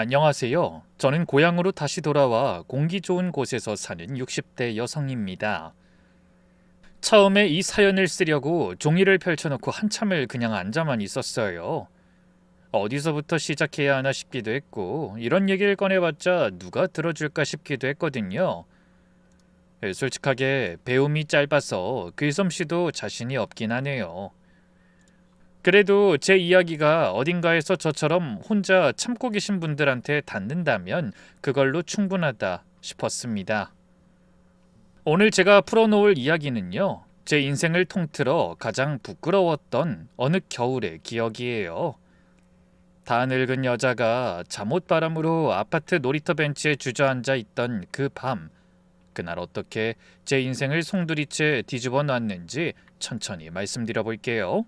안녕하세요. 저는 고향으로 다시 돌아와 공기 좋은 곳에서 사는 60대 여성입니다. 처음에 이 사연을 쓰려고 종이를 펼쳐놓고 한참을 그냥 앉아만 있었어요. 어디서부터 시작해야 하나 싶기도 했고, 이런 얘기를 꺼내봤자 누가 들어줄까 싶기도 했거든요. 솔직하게 배움이 짧아서 글솜씨도 자신이 없긴 하네요. 그래도 제 이야기가 어딘가에서 저처럼 혼자 참고 계신 분들한테 닿는다면 그걸로 충분하다 싶었습니다. 오늘 제가 풀어놓을 이야기는요, 제 인생을 통틀어 가장 부끄러웠던 어느 겨울의 기억이에요. 다 늙은 여자가 잠옷바람으로 아파트 놀이터 벤치에 주저앉아 있던 그 밤, 그날 어떻게 제 인생을 송두리째 뒤집어 놨는지 천천히 말씀드려 볼게요.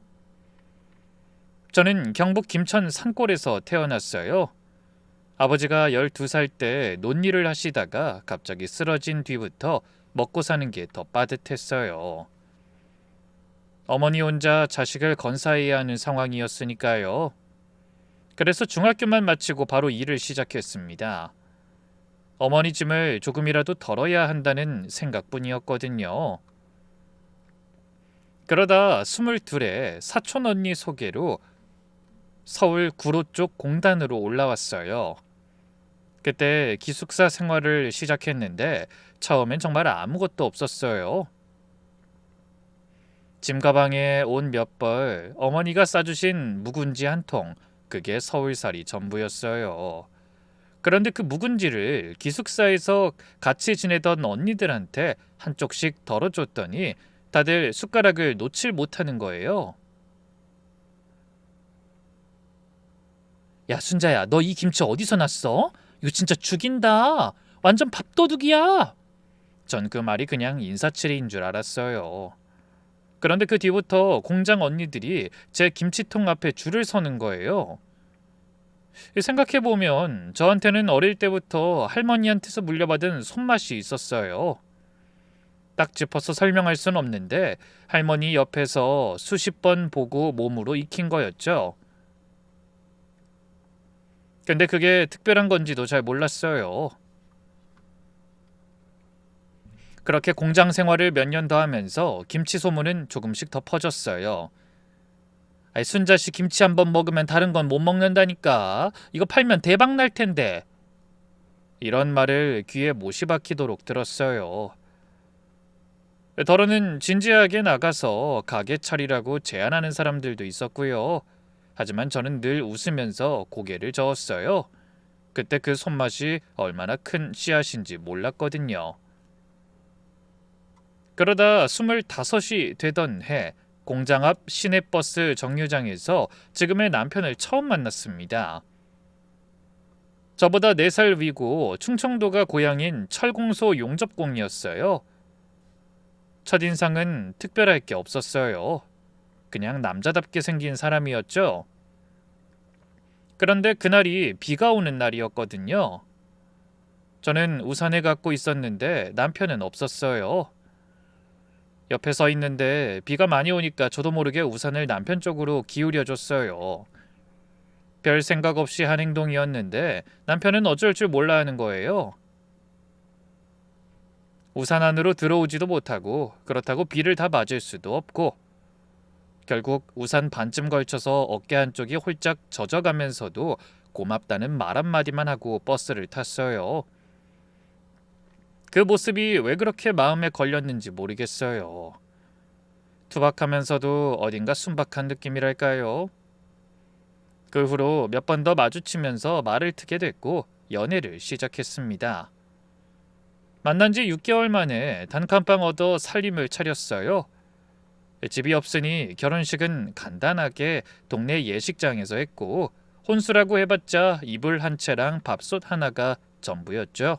저는 경북 김천 산골에서 태어났어요. 아버지가 12살 때 논일을 하시다가 갑자기 쓰러진 뒤부터 먹고 사는 게 더 빠듯했어요. 어머니 혼자 자식을 건사해야 하는 상황이었으니까요. 그래서 중학교만 마치고 바로 일을 시작했습니다. 어머니 짐을 조금이라도 덜어야 한다는 생각뿐이었거든요. 그러다 22에 사촌 언니 소개로 서울 구로 쪽 공단으로 올라왔어요. 그때 기숙사 생활을 시작했는데 처음엔 정말 아무것도 없었어요. 짐 가방에 옷 몇 벌, 어머니가 싸주신 묵은지 한 통, 그게 서울살이 전부였어요. 그런데 그 묵은지를 기숙사에서 같이 지내던 언니들한테 한 쪽씩 덜어줬더니 다들 숟가락을 놓질 못하는 거예요. 야, 순자야, 너 이 김치 어디서 났어? 이거 진짜 죽인다. 완전 밥도둑이야. 전 그 말이 그냥 인사치레인 줄 알았어요. 그런데 그 뒤부터 공장 언니들이 제 김치통 앞에 줄을 서는 거예요. 생각해보면 저한테는 어릴 때부터 할머니한테서 물려받은 손맛이 있었어요. 딱 짚어서 설명할 순 없는데 할머니 옆에서 수십 번 보고 몸으로 익힌 거였죠. 근데 그게 특별한 건지도 잘 몰랐어요. 그렇게 공장 생활을 몇 년 더 하면서 김치 소문은 조금씩 더 퍼졌어요. 아이, 순자씨 김치 한번 먹으면 다른 건 못 먹는다니까. 이거 팔면 대박 날 텐데. 이런 말을 귀에 못이 박히도록 들었어요. 더러는 진지하게 나가서 가게 차리라고 제안하는 사람들도 있었고요. 하지만 저는 늘 웃으면서 고개를 저었어요. 그때 그 손맛이 얼마나 큰 씨앗인지 몰랐거든요. 그러다 25이 되던 해 공장 앞 시내버스 정류장에서 지금의 남편을 처음 만났습니다. 저보다 4살 위고 충청도가 고향인 철공소 용접공이었어요. 첫인상은 특별할 게 없었어요. 그냥 남자답게 생긴 사람이었죠. 그런데 그날이 비가 오는 날이었거든요. 저는 우산을 갖고 있었는데 남편은 없었어요. 옆에 서 있는데 비가 많이 오니까 저도 모르게 우산을 남편 쪽으로 기울여줬어요. 별 생각 없이 한 행동이었는데 남편은 어쩔 줄 몰라 하는 거예요. 우산 안으로 들어오지도 못하고 그렇다고 비를 다 맞을 수도 없고 결국 우산 반쯤 걸쳐서 어깨 한쪽이 홀짝 젖어가면서도 고맙다는 말 한마디만 하고 버스를 탔어요. 그 모습이 왜 그렇게 마음에 걸렸는지 모르겠어요. 투박하면서도 어딘가 순박한 느낌이랄까요. 그 후로 몇 번 더 마주치면서 말을 트게 됐고 연애를 시작했습니다. 만난 지 6개월 만에 단칸방 얻어 살림을 차렸어요. 집이 없으니 결혼식은 간단하게 동네 예식장에서 했고 혼수라고 해봤자 이불 한 채랑 밥솥 하나가 전부였죠.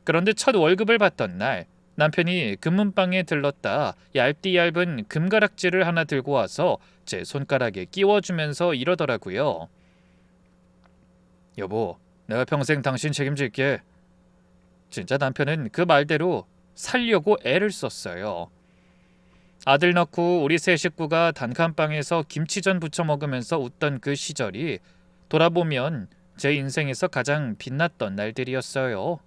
그런데 첫 월급을 받던 날 남편이 금은방에 들렀다 얇디 얇은 금가락지를 하나 들고 와서 제 손가락에 끼워주면서 이러더라고요. 여보, 내가 평생 당신 책임질게. 진짜 남편은 그 말대로 살려고 애를 썼어요. 아들 낳고 우리 세 식구가 단칸방에서 김치전 부쳐 먹으면서 웃던 그 시절이 돌아보면 제 인생에서 가장 빛났던 날들이었어요.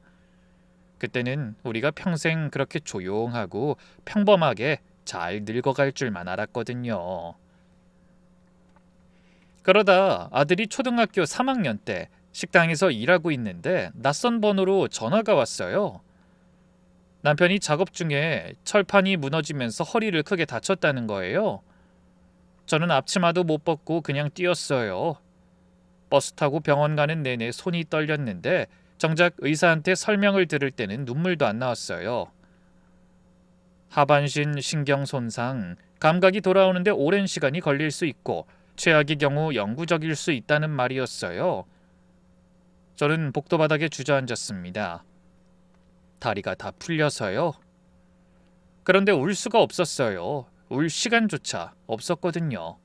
그때는 우리가 평생 그렇게 조용하고 평범하게 잘 늙어갈 줄만 알았거든요. 그러다 아들이 초등학교 3학년 때 식당에서 일하고 있는데 낯선 번호로 전화가 왔어요. 남편이 작업 중에 철판이 무너지면서 허리를 크게 다쳤다는 거예요. 저는 앞치마도 못 벗고 그냥 뛰었어요. 버스 타고 병원 가는 내내 손이 떨렸는데 정작 의사한테 설명을 들을 때는 눈물도 안 나왔어요. 하반신 신경 손상, 감각이 돌아오는데 오랜 시간이 걸릴 수 있고 최악의 경우 영구적일 수 있다는 말이었어요. 저는 복도 바닥에 주저앉았습니다. 다리가 다 풀려서요. 그런데 울 수가 없었어요. 울 시간조차 없었거든요.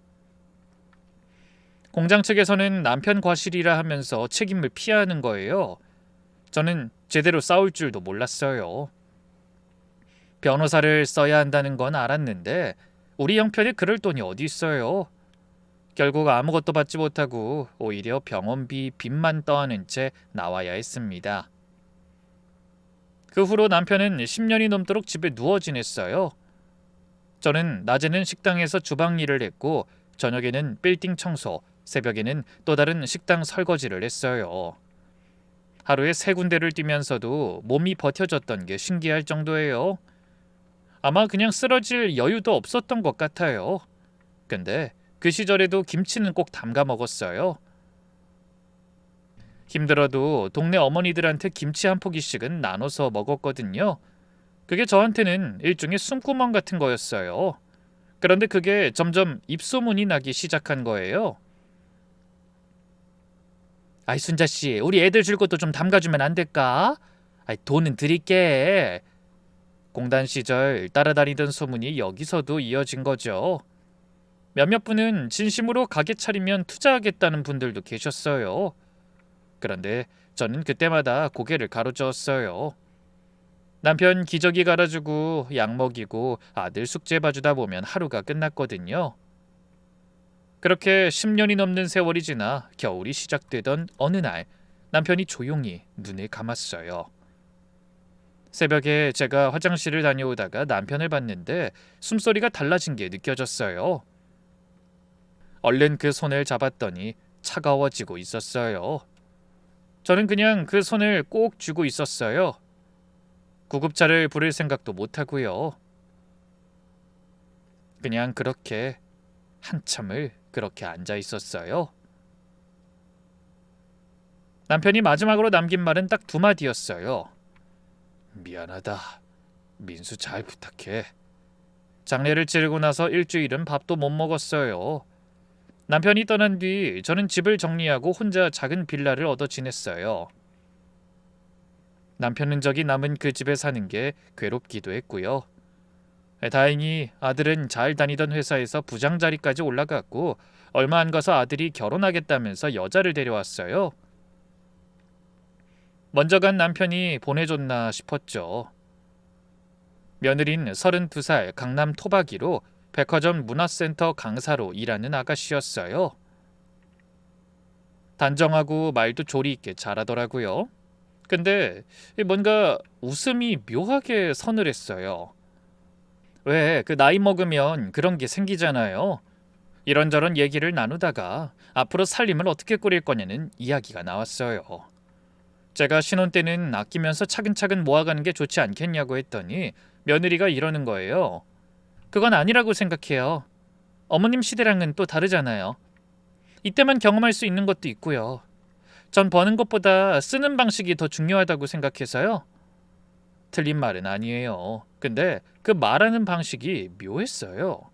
공장 측에서는 남편 과실이라 하면서 책임을 피하는 거예요. 저는 제대로 싸울 줄도 몰랐어요. 변호사를 써야 한다는 건 알았는데 우리 형편에 그럴 돈이 어디 있어요. 결국 아무것도 받지 못하고 오히려 병원비 빚만 떠안은 채 나와야 했습니다. 그 후로 남편은 10년이 넘도록 집에 누워 지냈어요. 저는 낮에는 식당에서 주방 일을 했고 저녁에는 빌딩 청소, 새벽에는 또 다른 식당 설거지를 했어요. 하루에 3군데를 뛰면서도 몸이 버텨졌던 게 신기할 정도예요. 아마 그냥 쓰러질 여유도 없었던 것 같아요. 근데 그 시절에도 김치는 꼭 담가 먹었어요. 힘들어도 동네 어머니들한테 김치 한 포기씩은 나눠서 먹었거든요. 그게 저한테는 일종의 숨구멍 같은 거였어요. 그런데 그게 점점 입소문이 나기 시작한 거예요. 아이 순자씨, 우리 애들 줄 것도 좀 담가주면 안 될까? 아이 돈은 드릴게. 공단 시절 따라다니던 소문이 여기서도 이어진 거죠. 몇몇 분은 진심으로 가게 차리면 투자하겠다는 분들도 계셨어요. 그런데 저는 그때마다 고개를 가로저었어요. 남편 기저귀 갈아주고 약 먹이고 아들 숙제 봐주다 보면 하루가 끝났거든요. 그렇게 10년이 넘는 세월이 지나 겨울이 시작되던 어느 날 남편이 조용히 눈을 감았어요. 새벽에 제가 화장실을 다녀오다가 남편을 봤는데 숨소리가 달라진 게 느껴졌어요. 얼른 그 손을 잡았더니 차가워지고 있었어요. 저는 그냥 그 손을 꼭 쥐고 있었어요. 구급차를 부를 생각도 못하고요. 그냥 그렇게 한참을 그렇게 앉아 있었어요. 남편이 마지막으로 남긴 말은 딱 2마디였어요. 미안하다. 민수 잘 부탁해. 장례를 치르고 나서 일주일은 밥도 못 먹었어요. 남편이 떠난 뒤 저는 집을 정리하고 혼자 작은 빌라를 얻어 지냈어요. 남편 흔적이 남은 그 집에 사는 게 괴롭기도 했고요. 다행히 아들은 잘 다니던 회사에서 부장 자리까지 올라갔고 얼마 안 가서 아들이 결혼하겠다면서 여자를 데려왔어요. 먼저 간 남편이 보내줬나 싶었죠. 며느린 32살 강남 토박이로 백화점 문화센터 강사로 일하는 아가씨였어요. 단정하고 말도 조리 있게 잘하더라고요. 근데 뭔가 웃음이 묘하게 서늘했어요. 왜 그 나이 먹으면 그런 게 생기잖아요. 이런저런 얘기를 나누다가 앞으로 살림을 어떻게 꾸릴 거냐는 이야기가 나왔어요. 제가 신혼 때는 아끼면서 차근차근 모아가는 게 좋지 않겠냐고 했더니 며느리가 이러는 거예요. 그건 아니라고 생각해요. 어머님 시대랑은 또 다르잖아요. 이때만 경험할 수 있는 것도 있고요. 전 버는 것보다 쓰는 방식이 더 중요하다고 생각해서요. 틀린 말은 아니에요. 근데 그 말하는 방식이 묘했어요.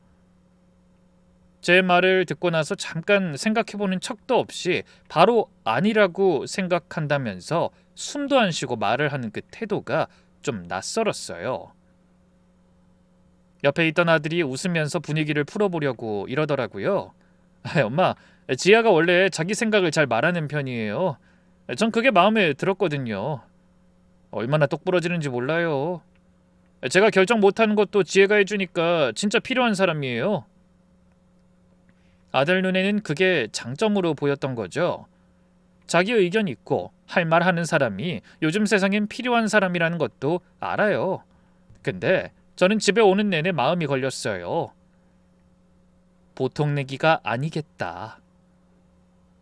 제 말을 듣고 나서 잠깐 생각해보는 척도 없이 바로 아니라고 생각한다면서 숨도 안 쉬고 말을 하는 그 태도가 좀 낯설었어요. 옆에 있던 아들이 웃으면서 분위기를 풀어보려고 이러더라고요. 엄마, 지아가 원래 자기 생각을 잘 말하는 편이에요. 전 그게 마음에 들었거든요. 얼마나 똑부러지는지 몰라요. 제가 결정 못하는 것도 지혜가 해주니까 진짜 필요한 사람이에요. 아들 눈에는 그게 장점으로 보였던 거죠. 자기 의견 있고 할 말 하는 사람이 요즘 세상엔 필요한 사람이라는 것도 알아요. 근데 저는 집에 오는 내내 마음이 걸렸어요. 보통 내기가 아니겠다.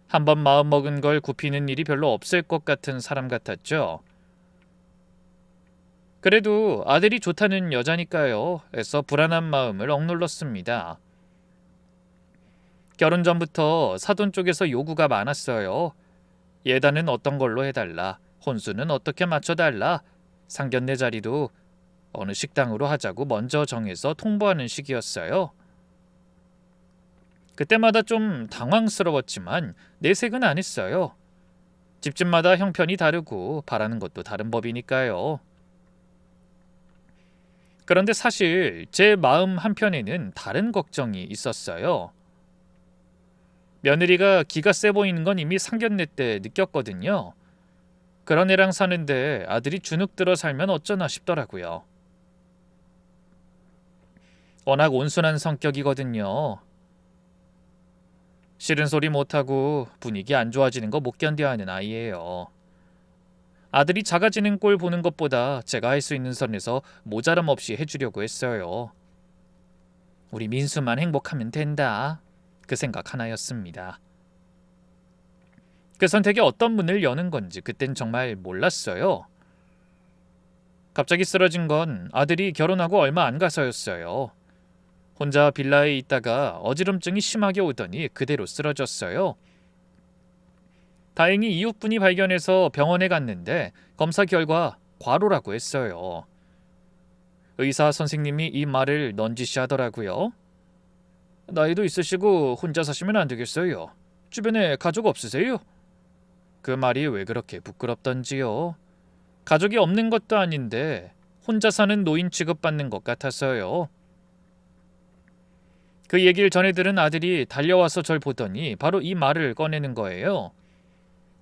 한번 마음 먹은 걸 굽히는 일이 별로 없을 것 같은 사람 같았죠. 그래도 아들이 좋다는 여자니까요 해서 불안한 마음을 억눌렀습니다. 결혼 전부터 사돈 쪽에서 요구가 많았어요. 예단은 어떤 걸로 해달라, 혼수는 어떻게 맞춰달라, 상견례 자리도 어느 식당으로 하자고 먼저 정해서 통보하는 시기였어요. 그때마다 좀 당황스러웠지만 내색은 안 했어요. 집집마다 형편이 다르고 바라는 것도 다른 법이니까요. 그런데 사실 제 마음 한편에는 다른 걱정이 있었어요. 며느리가 기가 세 보이는 건 이미 상견례 때 느꼈거든요. 그런 애랑 사는데 아들이 주눅 들어 살면 어쩌나 싶더라고요. 워낙 온순한 성격이거든요. 싫은 소리 못하고 분위기 안 좋아지는 거 못 견뎌 하는 아이예요. 아들이 작아지는 꼴 보는 것보다 제가 할 수 있는 선에서 모자람 없이 해주려고 했어요. 우리 민수만 행복하면 된다. 그 생각 하나였습니다. 그 선택이 어떤 문을 여는 건지 그땐 정말 몰랐어요. 갑자기 쓰러진 건 아들이 결혼하고 얼마 안 가서였어요. 혼자 빌라에 있다가 어지럼증이 심하게 오더니 그대로 쓰러졌어요. 다행히 이웃분이 발견해서 병원에 갔는데 검사 결과 과로라고 했어요. 의사 선생님이 이 말을 넌지시하더라고요. 나이도 있으시고 혼자 사시면 안 되겠어요. 주변에 가족 없으세요? 그 말이 왜 그렇게 부끄럽던지요. 가족이 없는 것도 아닌데 혼자 사는 노인 취급받는 것 같아서요. 그 얘기를 전해 들은 아들이 달려와서 절 보더니 바로 이 말을 꺼내는 거예요.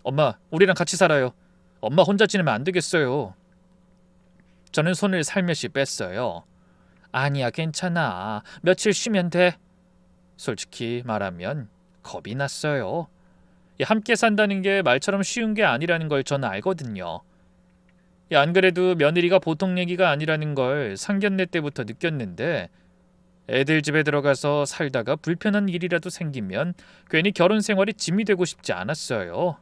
엄마, 우리랑 같이 살아요. 엄마 혼자 지내면 안 되겠어요. 저는 손을 살며시 뺐어요. 아니야, 괜찮아. 며칠 쉬면 돼. 솔직히 말하면 겁이 났어요. 함께 산다는 게 말처럼 쉬운 게 아니라는 걸 저는 알거든요. 안 그래도 며느리가 보통 얘기가 아니라는 걸 상견례 때부터 느꼈는데 애들 집에 들어가서 살다가 불편한 일이라도 생기면 괜히 결혼 생활이 짐이 되고 싶지 않았어요.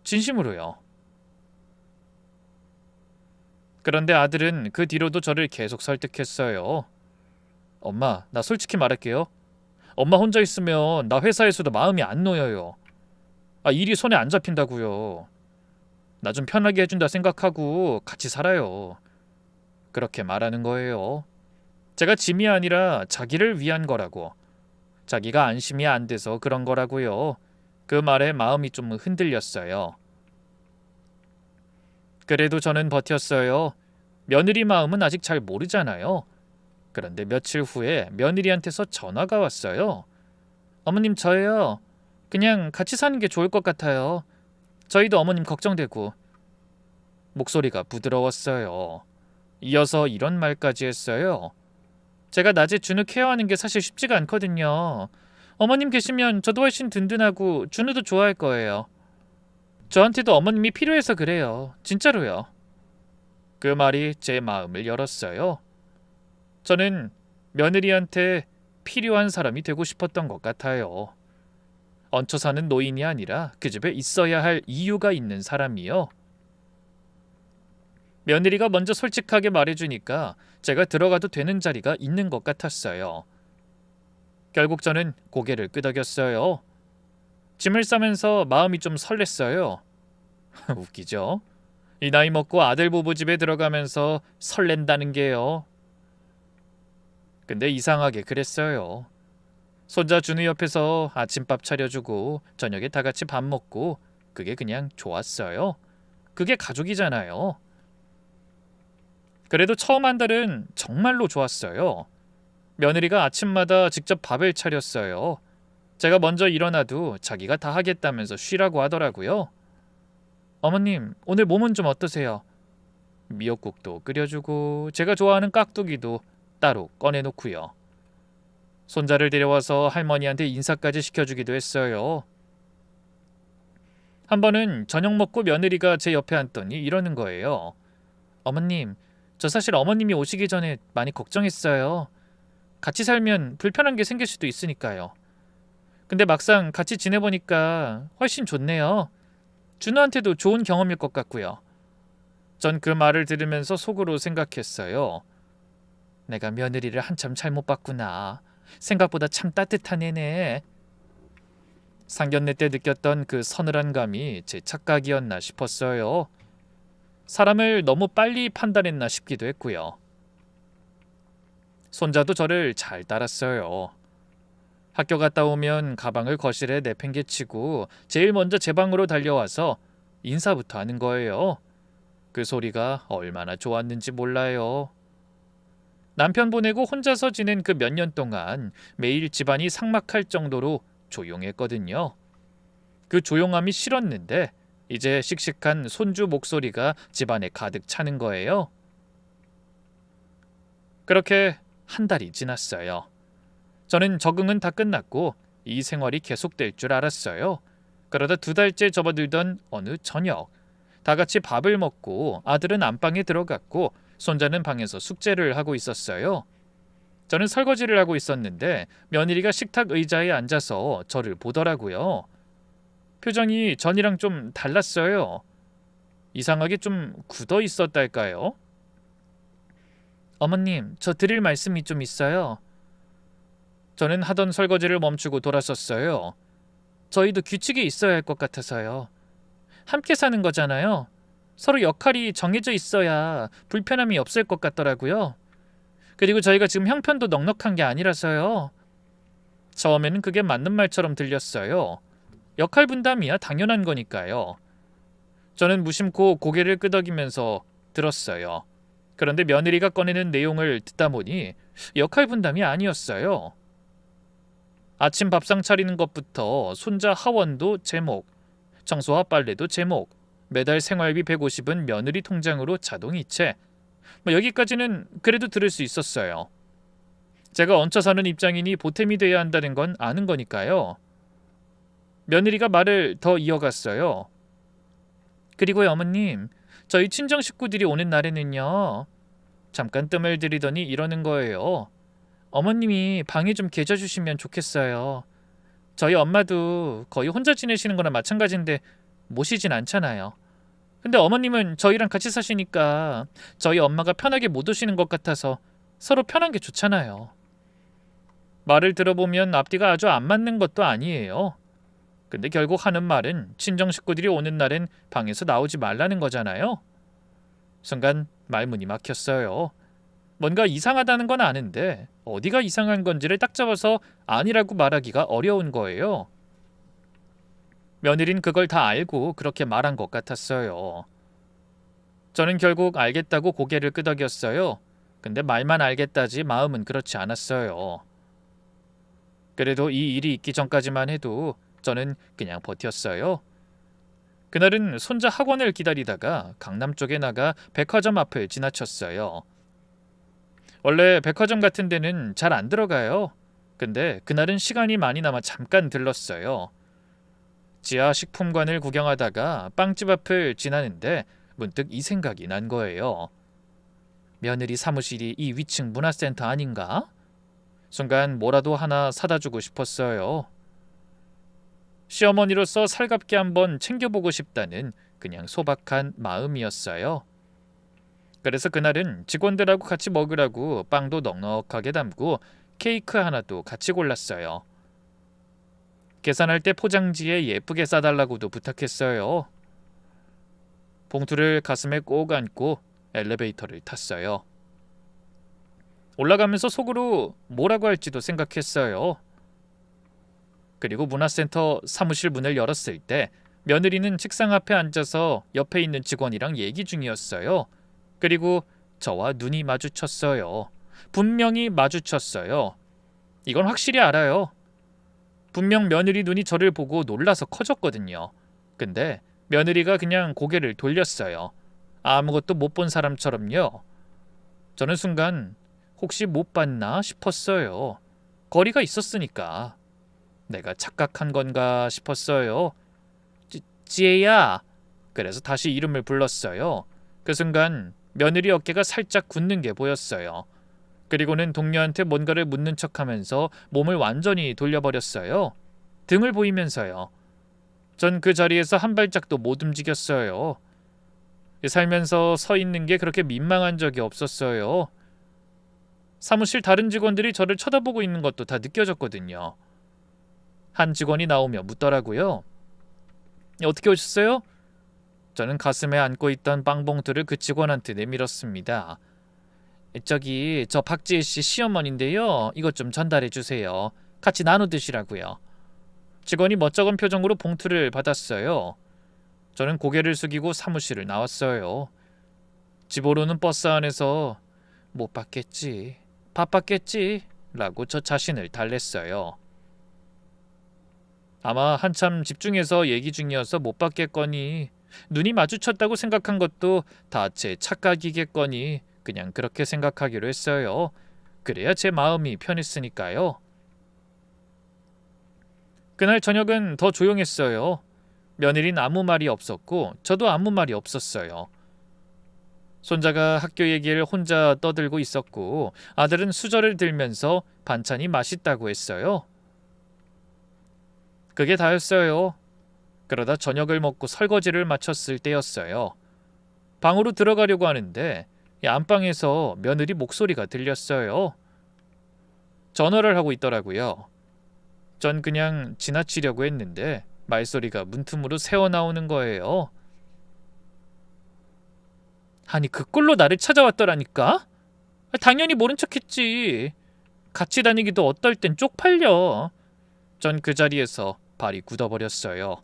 진심으로요. 그런데 아들은 그 뒤로도 저를 계속 설득했어요. 엄마, 나 솔직히 말할게요. 엄마 혼자 있으면 나 회사에서도 마음이 안 놓여요. 일이 손에 안 잡힌다고요. 나 좀 편하게 해준다 생각하고 같이 살아요. 그렇게 말하는 거예요. 제가 짐이 아니라 자기를 위한 거라고. 자기가 안심이 안 돼서 그런 거라고요. 그 말에 마음이 좀 흔들렸어요. 그래도 저는 버텼어요. 며느리 마음은 아직 잘 모르잖아요. 그런데 며칠 후에 며느리한테서 전화가 왔어요. 어머님, 저예요. 그냥 같이 사는 게 좋을 것 같아요. 저희도 어머님 걱정되고. 목소리가 부드러웠어요. 이어서 이런 말까지 했어요. 제가 낮에 준우 케어하는 게 사실 쉽지가 않거든요. 어머님 계시면 저도 훨씬 든든하고 준우도 좋아할 거예요. 저한테도 어머님이 필요해서 그래요. 진짜로요. 그 말이 제 마음을 열었어요. 저는 며느리한테 필요한 사람이 되고 싶었던 것 같아요. 얹혀 사는 노인이 아니라 그 집에 있어야 할 이유가 있는 사람이요. 며느리가 먼저 솔직하게 말해주니까 제가 들어가도 되는 자리가 있는 것 같았어요. 결국 저는 고개를 끄덕였어요. 짐을 싸면서 마음이 좀 설렜어요. 웃기죠? 이 나이 먹고 아들 부부 집에 들어가면서 설렌다는 게요. 근데 이상하게 그랬어요. 손자 준우 옆에서 아침밥 차려주고 저녁에 다 같이 밥 먹고 그게 그냥 좋았어요. 그게 가족이잖아요. 그래도 처음 한 달은 정말로 좋았어요. 며느리가 아침마다 직접 밥을 차렸어요. 제가 먼저 일어나도 자기가 다 하겠다면서 쉬라고 하더라고요. 어머님, 오늘 몸은 좀 어떠세요? 미역국도 끓여주고 제가 좋아하는 깍두기도 따로 꺼내놓고요. 손자를 데려와서 할머니한테 인사까지 시켜주기도 했어요. 한 번은 저녁 먹고 며느리가 제 옆에 앉더니 이러는 거예요. 어머님, 저 사실 어머님이 오시기 전에 많이 걱정했어요. 같이 살면 불편한 게 생길 수도 있으니까요. 근데 막상 같이 지내보니까 훨씬 좋네요. 준호한테도 좋은 경험일 것 같고요. 전 그 말을 들으면서 속으로 생각했어요. 내가 며느리를 한참 잘못 봤구나. 생각보다 참 따뜻한 애네. 상견례 때 느꼈던 그 서늘한 감이 제 착각이었나 싶었어요. 사람을 너무 빨리 판단했나 싶기도 했고요. 손자도 저를 잘 따랐어요. 학교 갔다 오면 가방을 거실에 내팽개치고 제일 먼저 제 방으로 달려와서 인사부터 하는 거예요. 그 소리가 얼마나 좋았는지 몰라요. 남편 보내고 혼자서 지낸 그 몇 년 동안 매일 집안이 삭막할 정도로 조용했거든요. 그 조용함이 싫었는데 이제 씩씩한 손주 목소리가 집안에 가득 차는 거예요. 그렇게 한 달이 지났어요. 저는 적응은 다 끝났고 이 생활이 계속될 줄 알았어요. 그러다 2달째 접어들던 어느 저녁, 다 같이 밥을 먹고 아들은 안방에 들어갔고 손자는 방에서 숙제를 하고 있었어요. 저는 설거지를 하고 있었는데 며느리가 식탁 의자에 앉아서 저를 보더라고요. 표정이 전이랑 좀 달랐어요. 이상하게 좀 굳어 있었달까요? 어머님, 저 드릴 말씀이 좀 있어요. 저는 하던 설거지를 멈추고 돌아섰어요. 저희도 규칙이 있어야 할 것 같아서요. 함께 사는 거잖아요. 서로 역할이 정해져 있어야 불편함이 없을 것 같더라고요. 그리고 저희가 지금 형편도 넉넉한 게 아니라서요. 처음에는 그게 맞는 말처럼 들렸어요. 역할 분담이야 당연한 거니까요. 저는 무심코 고개를 끄덕이면서 들었어요. 그런데 며느리가 꺼내는 내용을 듣다 보니 역할 분담이 아니었어요. 아침 밥상 차리는 것부터 손자 하원도 제목, 청소와 빨래도 제목, 매달 생활비 150은 며느리 통장으로 자동이체. 여기까지는 그래도 들을 수 있었어요. 제가 얹혀 사는 입장이니 보탬이 돼야 한다는 건 아는 거니까요. 며느리가 말을 더 이어갔어요. 그리고요, 어머님, 저희 친정 식구들이 오는 날에는요. 잠깐 뜸을 들이더니 이러는 거예요. 어머님이 방에 좀 계셔주시면 좋겠어요. 저희 엄마도 거의 혼자 지내시는 거나 마찬가지인데 모시진 않잖아요. 근데 어머님은 저희랑 같이 사시니까 저희 엄마가 편하게 못 오시는 것 같아서 서로 편한 게 좋잖아요. 말을 들어보면 앞뒤가 아주 안 맞는 것도 아니에요. 근데 결국 하는 말은 친정 식구들이 오는 날엔 방에서 나오지 말라는 거잖아요. 순간 말문이 막혔어요. 뭔가 이상하다는 건 아는데 어디가 이상한 건지를 딱 잡아서 아니라고 말하기가 어려운 거예요. 며느린 그걸 다 알고 그렇게 말한 것 같았어요. 저는 결국 알겠다고 고개를 끄덕였어요. 근데 말만 알겠다지 마음은 그렇지 않았어요. 그래도 이 일이 있기 전까지만 해도 저는 그냥 버텼어요. 그날은 손자 학원을 기다리다가 강남 쪽에 나가 백화점 앞을 지나쳤어요. 원래 백화점 같은 데는 잘 안 들어가요. 근데 그날은 시간이 많이 남아 잠깐 들렀어요. 지하 식품관을 구경하다가 빵집 앞을 지나는데 문득 이 생각이 난 거예요. 며느리 사무실이 이 위층 문화센터 아닌가? 순간 뭐라도 하나 사다 주고 싶었어요. 시어머니로서 살갑게 한번 챙겨보고 싶다는 그냥 소박한 마음이었어요. 그래서 그날은 직원들하고 같이 먹으라고 빵도 넉넉하게 담고 케이크 하나도 같이 골랐어요. 계산할 때 포장지에 예쁘게 싸달라고도 부탁했어요. 봉투를 가슴에 꼭 안고 엘리베이터를 탔어요. 올라가면서 속으로 뭐라고 할지도 생각했어요. 그리고 문화센터 사무실 문을 열었을 때 며느리는 책상 앞에 앉아서 옆에 있는 직원이랑 얘기 중이었어요. 그리고 저와 눈이 마주쳤어요. 분명히 마주쳤어요. 이건 확실히 알아요. 분명 며느리 눈이 저를 보고 놀라서 커졌거든요. 근데 며느리가 그냥 고개를 돌렸어요. 아무것도 못 본 사람처럼요. 저는 순간 혹시 못 봤나 싶었어요. 거리가 있었으니까. 내가 착각한 건가 싶었어요. 지혜야. 그래서 다시 이름을 불렀어요. 그 순간 며느리 어깨가 살짝 굳는 게 보였어요. 그리고는 동료한테 뭔가를 묻는 척하면서 몸을 완전히 돌려버렸어요. 등을 보이면서요. 전 그 자리에서 한 발짝도 못 움직였어요. 살면서 서 있는 게 그렇게 민망한 적이 없었어요. 사무실 다른 직원들이 저를 쳐다보고 있는 것도 다 느껴졌거든요. 한 직원이 나오며 묻더라고요. 어떻게 오셨어요? 저는 가슴에 안고 있던 빵봉투를 그 직원한테 내밀었습니다. 저기 저 박지혜 씨 시어머니인데요. 이것 좀 전달해 주세요. 같이 나눠 드시라고요. 직원이 멋쩍은 표정으로 봉투를 받았어요. 저는 고개를 숙이고 사무실을 나왔어요. 집 오르는 버스 안에서 못 받겠지, 바빴겠지 라고 저 자신을 달랬어요. 아마 한참 집중해서 얘기 중이어서 못 받겠거니, 눈이 마주쳤다고 생각한 것도 다 제 착각이겠거니 그냥 그렇게 생각하기로 했어요. 그래야 제 마음이 편했으니까요. 그날 저녁은 더 조용했어요. 며느리는 아무 말이 없었고 저도 아무 말이 없었어요. 손자가 학교 얘기를 혼자 떠들고 있었고 아들은 수저를 들면서 반찬이 맛있다고 했어요. 그게 다였어요. 그러다 저녁을 먹고 설거지를 마쳤을 때였어요. 방으로 들어가려고 하는데 안방에서 며느리 목소리가 들렸어요. 전화를 하고 있더라고요. 전 그냥 지나치려고 했는데 말소리가 문틈으로 새어나오는 거예요. 아니 그 꼴로 나를 찾아왔더라니까? 당연히 모른 척했지. 같이 다니기도 어떨 땐 쪽팔려. 전 그 자리에서 발이 굳어버렸어요.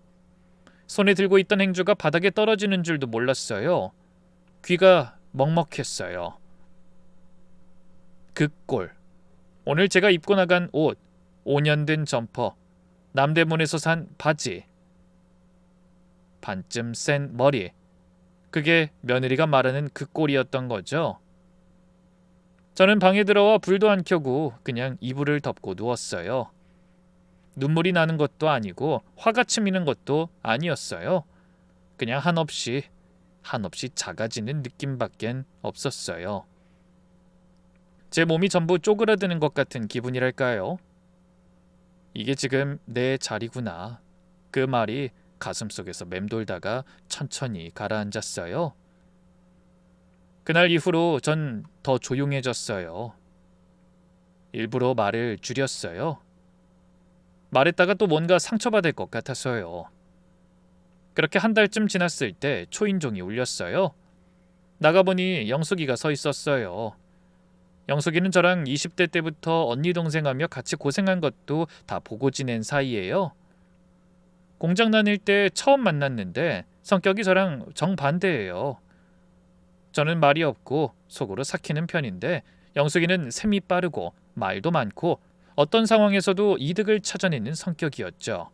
손에 들고 있던 행주가 바닥에 떨어지는 줄도 몰랐어요. 귀가 먹먹했어요. 그 꼴. 오늘 제가 입고 나간 옷, 5년 된 점퍼, 남대문에서 산 바지, 반쯤 센 머리. 그게 며느리가 말하는 그 꼴이었던 거죠. 저는 방에 들어와 불도 안 켜고 그냥 이불을 덮고 누웠어요. 눈물이 나는 것도 아니고 화가 치미는 것도 아니었어요. 그냥 한없이 작아지는 느낌밖엔 없었어요. 제 몸이 전부 쪼그라드는 것 같은 기분이랄까요? 이게 지금 내 자리구나. 그 말이 가슴속에서 맴돌다가 천천히 가라앉았어요. 그날 이후로 전 더 조용해졌어요. 일부러 말을 줄였어요. 말했다가 또 뭔가 상처받을 것 같아서요. 그렇게 한 달쯤 지났을 때 초인종이 울렸어요. 나가보니 영숙이가 서 있었어요. 영숙이는 저랑 20대 때부터 언니 동생하며 같이 고생한 것도 다 보고 지낸 사이예요. 공장 다닐 때 처음 만났는데 성격이 저랑 정반대예요. 저는 말이 없고 속으로 삭히는 편인데 영숙이는 셈이 빠르고 말도 많고 어떤 상황에서도 이득을 찾아내는 성격이었죠.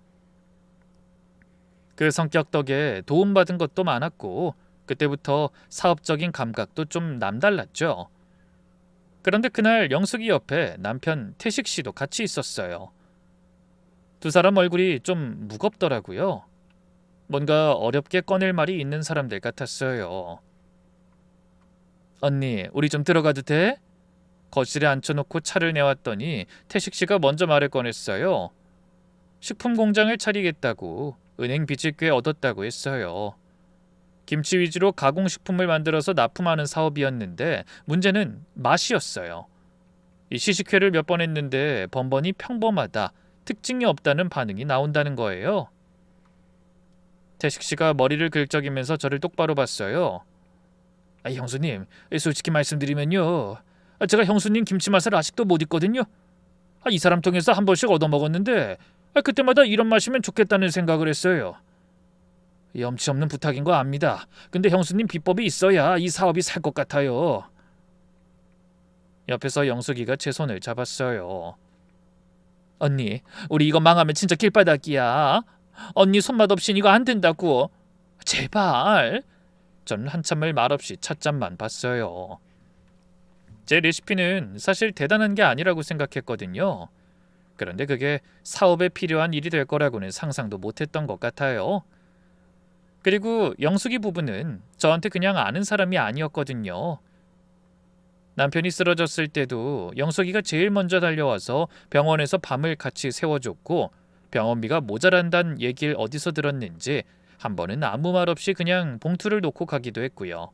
그 성격 덕에 도움받은 것도 많았고 그때부터 사업적인 감각도 좀 남달랐죠. 그런데 그날 영숙이 옆에 남편 태식 씨도 같이 있었어요. 두 사람 얼굴이 좀 무겁더라고요. 뭔가 어렵게 꺼낼 말이 있는 사람들 같았어요. 언니, 우리 좀 들어가도 돼? 거실에 앉혀놓고 차를 내왔더니 태식 씨가 먼저 말을 꺼냈어요. 식품 공장을 차리겠다고, 은행 빚을 꽤 얻었다고 했어요. 김치 위주로 가공식품을 만들어서 납품하는 사업이었는데 문제는 맛이었어요. 이 시식회를 몇 번 했는데 번번이 평범하다, 특징이 없다는 반응이 나온다는 거예요. 태식 씨가 머리를 긁적이면서 저를 똑바로 봤어요. 형수님, 솔직히 말씀드리면요. 제가 형수님 김치 맛을 아직도 못 잊거든요. 이 사람 통해서 한 번씩 얻어먹었는데 그때마다 이런 맛이면 좋겠다는 생각을 했어요. 염치 없는 부탁인 거 압니다. 근데 형수님 비법이 있어야 이 사업이 살 것 같아요. 옆에서 영숙이가 제 손을 잡았어요. 언니, 우리 이거 망하면 진짜 길바닥이야. 언니 손맛 없인 이거 안 된다고. 제발. 저는 한참을 말없이 찻잔만 봤어요. 제 레시피는 사실 대단한 게 아니라고 생각했거든요. 그런데 그게 사업에 필요한 일이 될 거라고는 상상도 못했던 것 같아요. 그리고 영숙이 부부는 저한테 그냥 아는 사람이 아니었거든요. 남편이 쓰러졌을 때도 영숙이가 제일 먼저 달려와서 병원에서 밤을 같이 세워줬고 병원비가 모자란다는 얘기를 어디서 들었는지 한 번은 아무 말 없이 그냥 봉투를 놓고 가기도 했고요.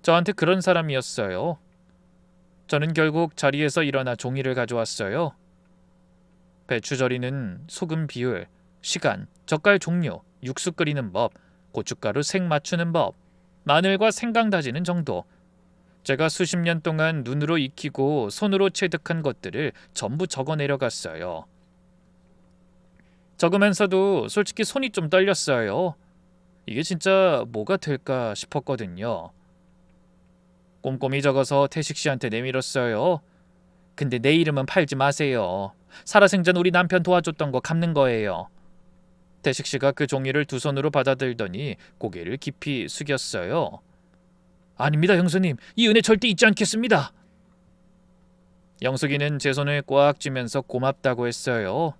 저한테 그런 사람이었어요. 저는 결국 자리에서 일어나 종이를 가져왔어요. 배추 절이는 소금 비율, 시간, 젓갈 종류, 육수 끓이는 법, 고춧가루 색 맞추는 법, 마늘과 생강 다지는 정도. 제가 수십 년 동안 눈으로 익히고 손으로 체득한 것들을 전부 적어 내려갔어요. 적으면서도 솔직히 손이 좀 떨렸어요. 이게 진짜 뭐가 될까 싶었거든요. 꼼꼼히 적어서 태식 씨한테 내밀었어요. 근데 내 이름은 팔지 마세요. 살아생전 우리 남편 도와줬던 거 갚는 거예요. 태식 씨가 그 종이를 두 손으로 받아들더니 고개를 깊이 숙였어요. 아닙니다, 형수님. 이 은혜 절대 잊지 않겠습니다. 영숙이는 제 손을 꽉 쥐면서 고맙다고 했어요.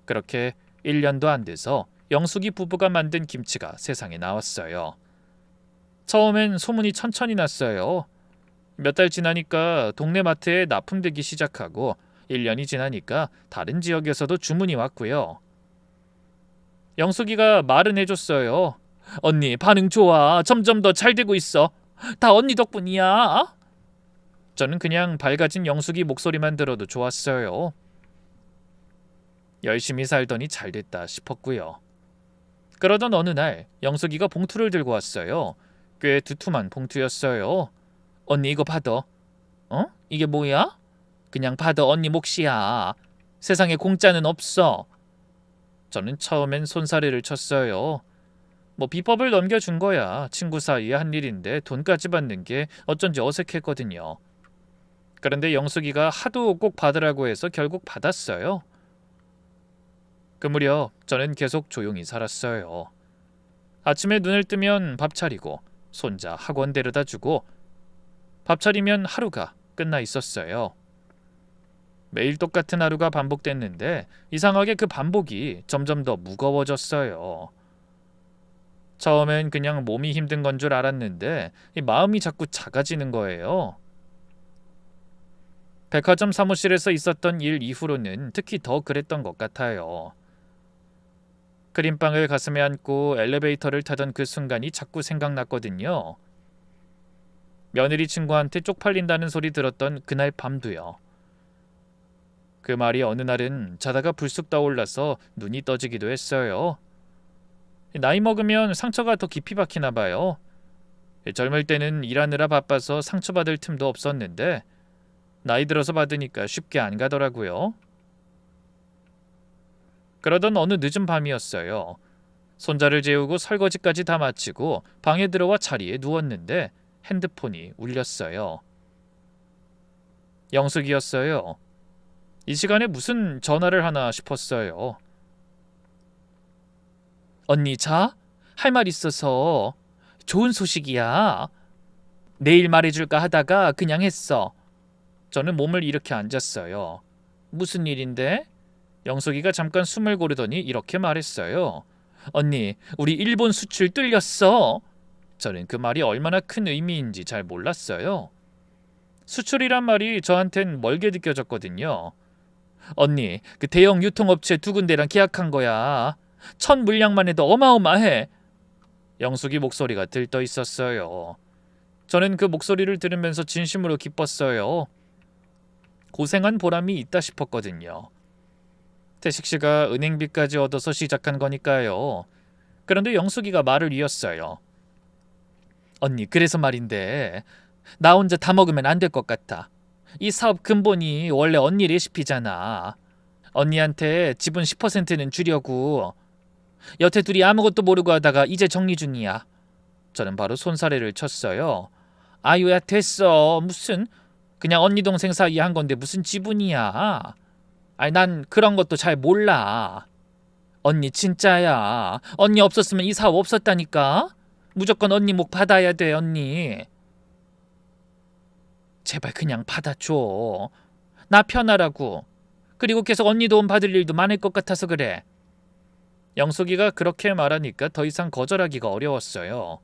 그렇게 1년도 안 돼서 영숙이 부부가 만든 김치가 세상에 나왔어요. 처음엔 소문이 천천히 났어요. 몇 달 지나니까 동네 마트에 납품되기 시작하고 1년이 지나니까 다른 지역에서도 주문이 왔고요. 영숙이가 말은 해줬어요. 언니 반응 좋아. 점점 더 잘 되고 있어. 다 언니 덕분이야. 저는 그냥 밝아진 영숙이 목소리만 들어도 좋았어요. 열심히 살더니 잘됐다 싶었고요. 그러던 어느 날 영숙이가 봉투를 들고 왔어요. 꽤 두툼한 봉투였어요. 언니 이거 받아. 어? 이게 뭐야? 그냥 받아, 언니 몫이야. 세상에 공짜는 없어. 저는 처음엔 손사래를 쳤어요. 뭐 비법을 넘겨준 거야. 친구 사이에 한 일인데 돈까지 받는 게 어쩐지 어색했거든요. 그런데 영숙이가 하도 꼭 받으라고 해서 결국 받았어요. 그 무렵 저는 계속 조용히 살았어요. 아침에 눈을 뜨면 밥 차리고 손자 학원 데려다 주고 밥 차리면 하루가 끝나 있었어요. 매일 똑같은 하루가 반복됐는데 이상하게 그 반복이 점점 더 무거워졌어요. 처음엔 그냥 몸이 힘든 건 줄 알았는데 이 마음이 자꾸 작아지는 거예요. 백화점 사무실에서 있었던 일 이후로는 특히 더 그랬던 것 같아요. 크림빵을 가슴에 안고 엘리베이터를 타던 그 순간이 자꾸 생각났거든요. 며느리 친구한테 쪽팔린다는 소리 들었던 그날 밤도요. 그 말이 어느 날은 자다가 불쑥 떠올라서 눈이 떠지기도 했어요. 나이 먹으면 상처가 더 깊이 박히나 봐요. 젊을 때는 일하느라 바빠서 상처받을 틈도 없었는데 나이 들어서 받으니까 쉽게 안 가더라고요. 그러던 어느 늦은 밤이었어요. 손자를 재우고 설거지까지 다 마치고 방에 들어와 자리에 누웠는데 핸드폰이 울렸어요. 영숙이었어요. 이 시간에 무슨 전화를 하나 싶었어요. 언니 자? 할 말 있어서. 좋은 소식이야. 내일 말해줄까 하다가 그냥 했어. 저는 몸을 일으켜 앉았어요. 무슨 일인데? 영숙이가 잠깐 숨을 고르더니 이렇게 말했어요. 언니, 우리 일본 수출 뚫렸어. 저는 그 말이 얼마나 큰 의미인지 잘 몰랐어요. 수출이란 말이 저한텐 멀게 느껴졌거든요. 언니, 그 대형 유통업체 두 군데랑 계약한 거야. 1000물량만 해도 어마어마해. 영숙이 목소리가 들떠 있었어요. 저는 그 목소리를 들으면서 진심으로 기뻤어요. 고생한 보람이 있다 싶었거든요. 태식 씨가 은행비까지 얻어서 시작한 거니까요. 그런데 영숙이가 말을 이었어요. 언니, 그래서 말인데 나 혼자 다 먹으면 안 될 것 같아. 이 사업 근본이 원래 언니 레시피잖아. 언니한테 지분 10%는 주려고. 여태 둘이 아무것도 모르고 하다가 이제 정리 중이야. 저는 바로 손사래를 쳤어요. 아유야 됐어. 무슨 그냥 언니 동생 사이에 한 건데 무슨 지분이야. 아니 난 그런 것도 잘 몰라. 언니 진짜야. 언니 없었으면 이 사업 없었다니까. 무조건 언니 목 받아야 돼 언니. 제발 그냥 받아줘. 나 편하라고. 그리고 계속 언니 도움 받을 일도 많을 것 같아서 그래. 영숙이가 그렇게 말하니까 더 이상 거절하기가 어려웠어요.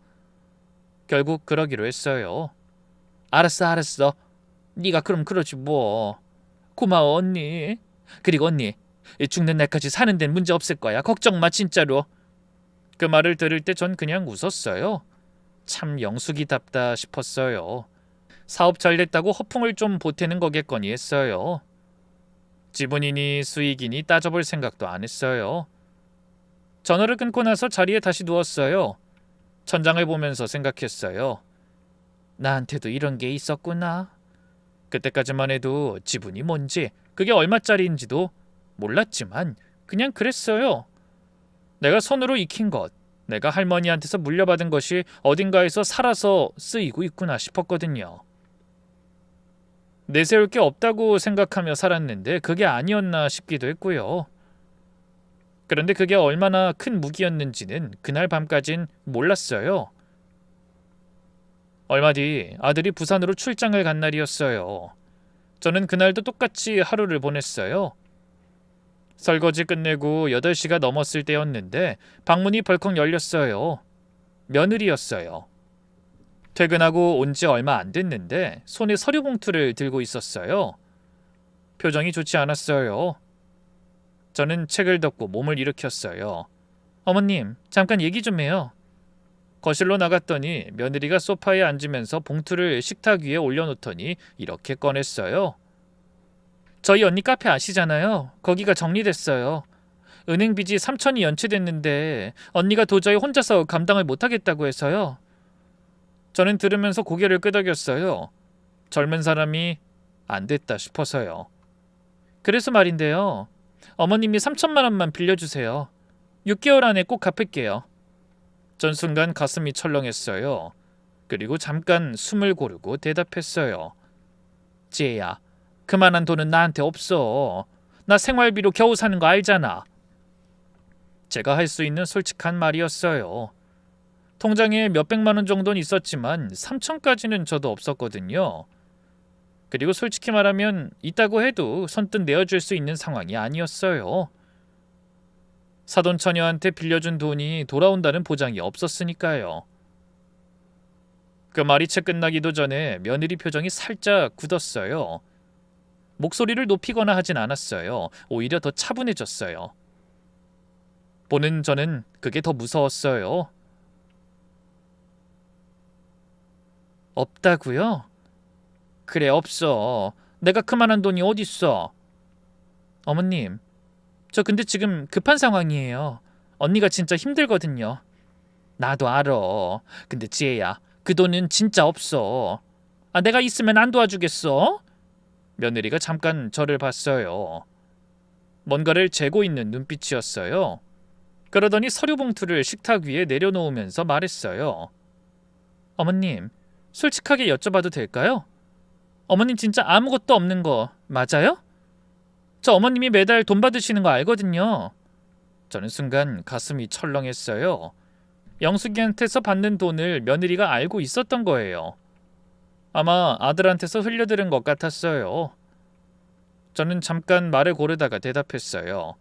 결국 그러기로 했어요. 알았어. 네가 그럼 그러지 뭐. 고마워 언니. 그리고 언니, 죽는 날까지 사는 데는 문제 없을 거야. 걱정 마 진짜로. 그 말을 들을 때 전 그냥 웃었어요. 참 영숙이답다 싶었어요. 사업 잘 됐다고 허풍을 좀 보태는 거겠거니 했어요. 지분이니 수익이니 따져볼 생각도 안 했어요. 전화를 끊고 나서 자리에 다시 누웠어요. 천장을 보면서 생각했어요. 나한테도 이런 게 있었구나. 그때까지만 해도 지분이 뭔지, 그게 얼마짜리인지도 몰랐지만 그냥 그랬어요. 내가 손으로 익힌 것, 내가 할머니한테서 물려받은 것이 어딘가에서 살아서 쓰이고 있구나 싶었거든요. 내세울 게 없다고 생각하며 살았는데 그게 아니었나 싶기도 했고요. 그런데 그게 얼마나 큰 무기였는지는 그날 밤까진 몰랐어요. 얼마 뒤 아들이 부산으로 출장을 간 날이었어요. 저는 그날도 똑같이 하루를 보냈어요. 설거지 끝내고 8시가 넘었을 때였는데 방문이 벌컥 열렸어요. 며느리였어요. 퇴근하고 온 지 얼마 안 됐는데 손에 서류 봉투를 들고 있었어요. 표정이 좋지 않았어요. 저는 책을 덮고 몸을 일으켰어요. 어머님, 잠깐 얘기 좀 해요. 거실로 나갔더니 며느리가 소파에 앉으면서 봉투를 식탁 위에 올려놓더니 이렇게 꺼냈어요. 저희 언니 카페 아시잖아요. 거기가 정리됐어요. 은행 빚이 3천이 연체됐는데 언니가 도저히 혼자서 감당을 못하겠다고 해서요. 저는 들으면서 고개를 끄덕였어요. 젊은 사람이 안 됐다 싶어서요. 그래서 말인데요. 어머님이 3천만 원만 빌려주세요. 6개월 안에 꼭 갚을게요. 전 순간 가슴이 철렁했어요. 그리고 잠깐 숨을 고르고 대답했어요. 지혜야, 그만한 돈은 나한테 없어. 나 생활비로 겨우 사는 거 알잖아. 제가 할 수 있는 솔직한 말이었어요. 통장에 몇백만 원 정도는 있었지만 3천까지는 저도 없었거든요. 그리고 솔직히 말하면 있다고 해도 선뜻 내어줄 수 있는 상황이 아니었어요. 사돈 처녀한테 빌려준 돈이 돌아온다는 보장이 없었으니까요. 그 말이 채 끝나기도 전에 며느리 표정이 살짝 굳었어요. 목소리를 높이거나 하진 않았어요. 오히려 더 차분해졌어요. 보는 저는 그게 더 무서웠어요. 없다고요? 그래, 없어. 내가 그만한 돈이 어딨어. 어머님, 저 근데 지금 급한 상황이에요. 언니가 진짜 힘들거든요. 나도 알아. 근데 지혜야, 그 돈은 진짜 없어. 내가 있으면 안 도와주겠어? 며느리가 잠깐 저를 봤어요. 뭔가를 재고 있는 눈빛이었어요. 그러더니 서류 봉투를 식탁 위에 내려놓으면서 말했어요. 어머님, 솔직하게 여쭤봐도 될까요? 어머님 진짜 아무것도 없는 거 맞아요? 저 어머님이 매달 돈 받으시는 거 알거든요. 저는 순간 가슴이 철렁했어요. 영숙이한테서 받는 돈을 며느리가 알고 있었던 거예요. 아마 아들한테서 흘려들은 것 같았어요. 저는 잠깐 말을 고르다가 대답했어요.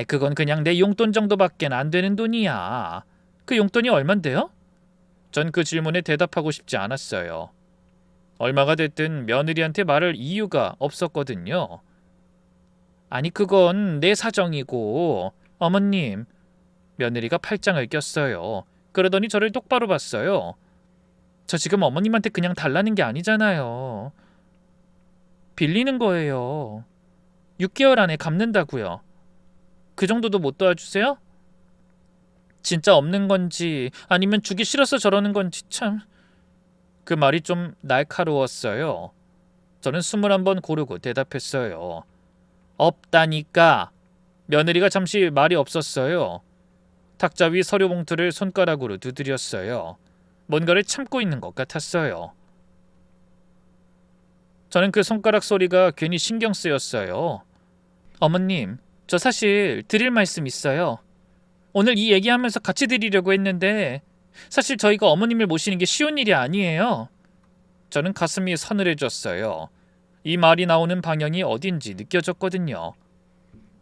그건 그냥 내 용돈 정도밖에 안 되는 돈이야. 그 용돈이 얼만데요? 전 그 질문에 대답하고 싶지 않았어요. 얼마가 됐든 며느리한테 말할 이유가 없었거든요. 그건 내 사정이고. 어머님, 며느리가 팔짱을 꼈어요. 그러더니 저를 똑바로 봤어요. 저 지금 어머님한테 그냥 달라는 게 아니잖아요. 빌리는 거예요. 6개월 안에 갚는다고요. 그 정도도 못 도와주세요? 진짜 없는 건지 아니면 주기 싫어서 저러는 건지 참. 그 말이 좀 날카로웠어요. 저는 숨을 한번 고르고 대답했어요. 없다니까. 며느리가 잠시 말이 없었어요. 탁자 위 서류 봉투를 손가락으로 두드렸어요. 뭔가를 참고 있는 것 같았어요. 저는 그 손가락 소리가 괜히 신경 쓰였어요. 어머님, 저 사실 드릴 말씀 있어요. 오늘 이 얘기하면서 같이 드리려고 했는데 사실 저희가 어머님을 모시는 게 쉬운 일이 아니에요. 저는 가슴이 서늘해졌어요. 이 말이 나오는 방향이 어딘지 느껴졌거든요.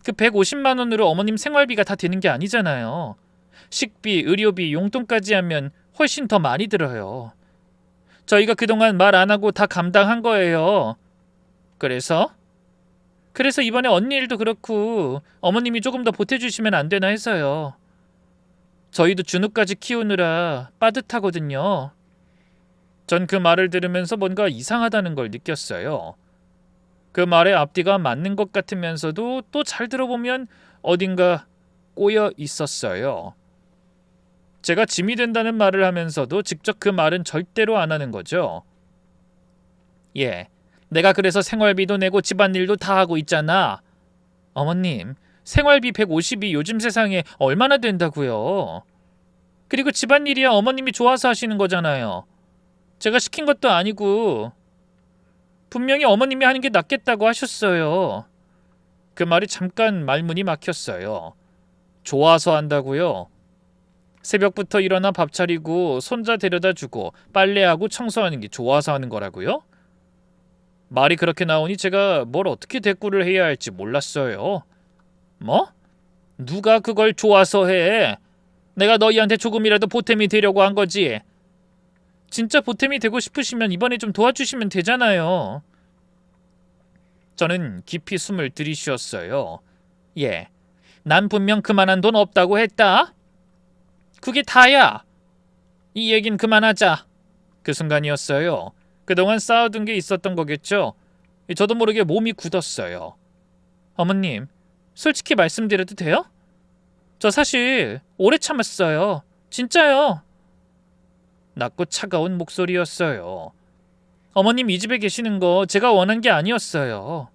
그 150만 원으로 어머님 생활비가 다 되는 게 아니잖아요. 식비, 의료비, 용돈까지 하면 훨씬 더 많이 들어요. 저희가 그동안 말 안 하고 다 감당한 거예요. 그래서 이번에 언니 일도 그렇고 어머님이 조금 더 보태주시면 안 되나 해서요. 저희도 준우까지 키우느라 빠듯하거든요. 전 그 말을 들으면서 뭔가 이상하다는 걸 느꼈어요. 그 말의 앞뒤가 맞는 것 같으면서도 또 잘 들어보면 어딘가 꼬여 있었어요. 제가 짐이 된다는 말을 하면서도 직접 그 말은 절대로 안 하는 거죠. 예, 내가 그래서 생활비도 내고 집안일도 다 하고 있잖아. 어머님, 생활비 150이 요즘 세상에 얼마나 된다고요? 그리고 집안일이야 어머님이 좋아서 하시는 거잖아요. 제가 시킨 것도 아니고 분명히 어머님이 하는 게 낫겠다고 하셨어요. 그 말이 잠깐 말문이 막혔어요. 좋아서 한다고요? 새벽부터 일어나 밥 차리고 손자 데려다 주고 빨래하고 청소하는 게 좋아서 하는 거라고요? 말이 그렇게 나오니 제가 뭘 어떻게 대꾸를 해야 할지 몰랐어요. 뭐? 누가 그걸 좋아서 해? 내가 너희한테 조금이라도 보탬이 되려고 한 거지. 진짜 보탬이 되고 싶으시면 이번에 좀 도와주시면 되잖아요. 저는 깊이 숨을 들이쉬었어요. 예, 난 분명 그만한 돈 없다고 했다. 그게 다야. 이 얘긴 그만하자. 그 순간이었어요. 그동안 쌓아둔 게 있었던 거겠죠. 저도 모르게 몸이 굳었어요. 어머님, 솔직히 말씀드려도 돼요? 저 사실 오래 참았어요. 진짜요. 낮고 차가운 목소리였어요. 어머님 이 집에 계시는 거 제가 원한 게 아니었어요.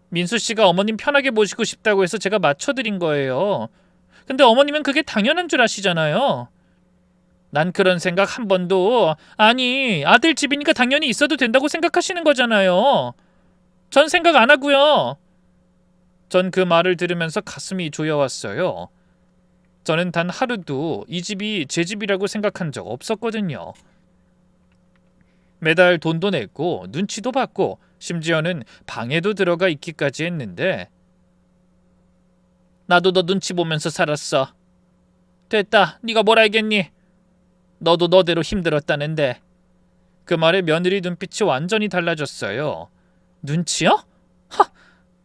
민수 씨가 어머님 편하게 모시고 싶다고 해서 제가 맞춰드린 거예요. 근데 어머님은 그게 당연한 줄 아시잖아요. 난 그런 생각 한 번도, 아니 아들 집이니까 당연히 있어도 된다고 생각하시는 거잖아요. 전 생각 안 하고요. 전 그 말을 들으면서 가슴이 조여왔어요. 저는 단 하루도 이 집이 제 집이라고 생각한 적 없었거든요. 매달 돈도 냈고 눈치도 받고 심지어는 방에도 들어가 있기까지 했는데 나도 너 눈치 보면서 살았어. 됐다. 네가 뭘 알겠니? 너도 너대로 힘들었다는데. 그 말에 며느리 눈빛이 완전히 달라졌어요. 눈치요? 하!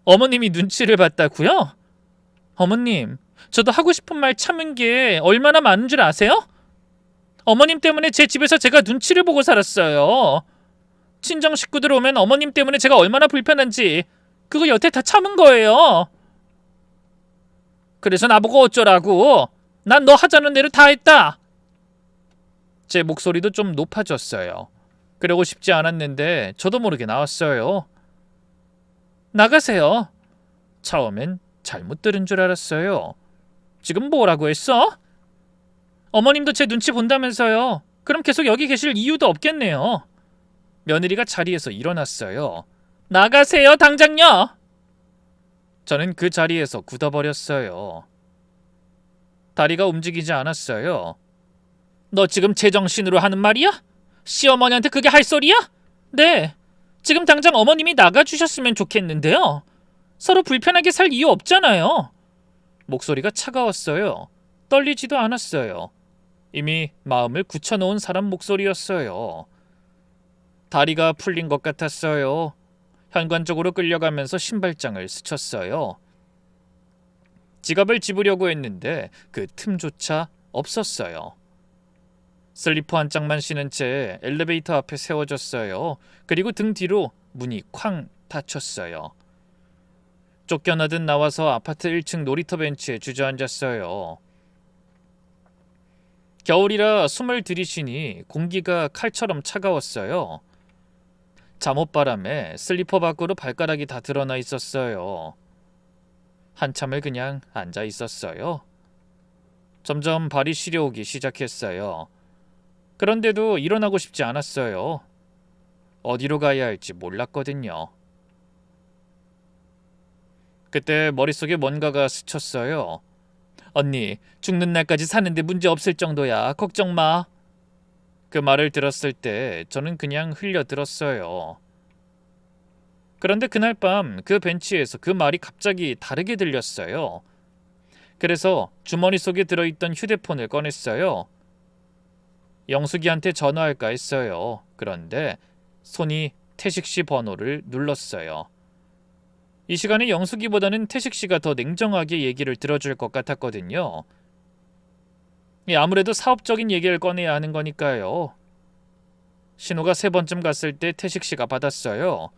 어머님이 눈치를 봤다고요? 어머님, 저도 하고 싶은 말 참은 게 얼마나 많은 줄 아세요? 어머님 때문에 제 집에서 제가 눈치를 보고 살았어요. 친정 식구들 오면 어머님 때문에 제가 얼마나 불편한지 그거 여태 다 참은 거예요. 그래서 나보고 어쩌라고. 난 너 하자는 대로 다 했다. 제 목소리도 좀 높아졌어요. 그러고 싶지 않았는데 저도 모르게 나왔어요. 나가세요. 처음엔 잘못 들은 줄 알았어요. 지금 뭐라고 했어? 어머님도 제 눈치 본다면서요. 그럼 계속 여기 계실 이유도 없겠네요. 며느리가 자리에서 일어났어요. 나가세요, 당장요. 저는 그 자리에서 굳어버렸어요. 다리가 움직이지 않았어요. 너 지금 제정신으로 하는 말이야? 시어머니한테 그게 할 소리야? 네. 지금 당장 어머님이 나가주셨으면 좋겠는데요. 서로 불편하게 살 이유 없잖아요. 목소리가 차가웠어요. 떨리지도 않았어요. 이미 마음을 굳혀놓은 사람 목소리였어요. 다리가 풀린 것 같았어요. 현관 쪽으로 끌려가면서 신발장을 스쳤어요. 지갑을 집으려고 했는데 그 틈조차 없었어요. 슬리퍼 한 짝만 신은 채 엘리베이터 앞에 세워졌어요. 그리고 등 뒤로 문이 쾅 닫혔어요. 쫓겨나듯 나와서 아파트 1층 놀이터 벤치에 주저앉았어요. 겨울이라 숨을 들이쉬니 공기가 칼처럼 차가웠어요. 잠옷바람에 슬리퍼 밖으로 발가락이 다 드러나 있었어요. 한참을 그냥 앉아 있었어요. 점점 발이 시려오기 시작했어요. 그런데도 일어나고 싶지 않았어요. 어디로 가야 할지 몰랐거든요. 그때 머릿속에 뭔가가 스쳤어요. 언니, 죽는 날까지 사는데 문제 없을 정도야. 걱정 마. 그 말을 들었을 때 저는 그냥 흘려들었어요. 그런데 그날 밤 그 벤치에서 그 말이 갑자기 다르게 들렸어요. 그래서 주머니 속에 들어있던 휴대폰을 꺼냈어요. 영숙이한테 전화할까 했어요. 그런데 손이 태식 씨 번호를 눌렀어요. 이 시간에 영숙이보다는 태식 씨가 더 냉정하게 얘기를 들어줄 것 같았거든요. 아무래도 사업적인 얘기를 꺼내야 하는 거니까요. 신호가 3번쯤 갔을 때 태식 씨가 받았어요.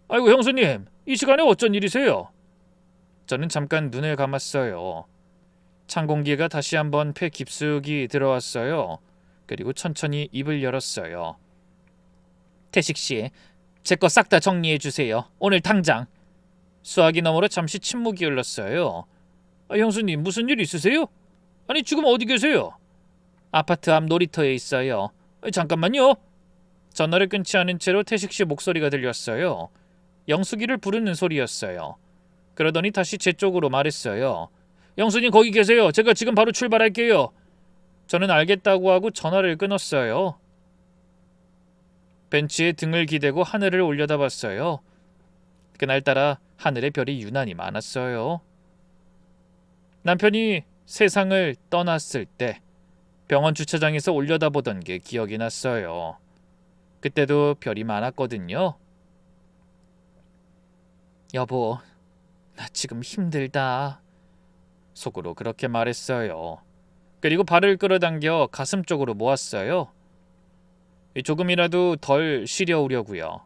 아이고 형수님, 이 시간에 어쩐 일이세요? 저는 잠깐 눈을 감았어요. 찬 공기가 다시 한번 폐 깊숙이 들어왔어요. 그리고 천천히 입을 열었어요. 태식 씨, 제 거 싹 다 정리해 주세요. 오늘 당장. 수화기 너머로 잠시 침묵이 흘렀어요. 형수님, 무슨 일 있으세요? 아니 지금 어디 계세요? 아파트 앞 놀이터에 있어요. 잠깐만요. 전화를 끊지 않은 채로 태식 씨 목소리가 들렸어요. 영숙이를 부르는 소리였어요. 그러더니 다시 제 쪽으로 말했어요. 영수님 거기 계세요. 제가 지금 바로 출발할게요. 저는 알겠다고 하고 전화를 끊었어요. 벤치에 등을 기대고 하늘을 올려다봤어요. 그날따라 하늘에 별이 유난히 많았어요. 남편이 세상을 떠났을 때 병원 주차장에서 올려다보던 게 기억이 났어요. 그때도 별이 많았거든요. 여보, 나 지금 힘들다. 속으로 그렇게 말했어요. 그리고 발을 끌어당겨 가슴 쪽으로 모았어요. 조금이라도 덜 시려우려고요.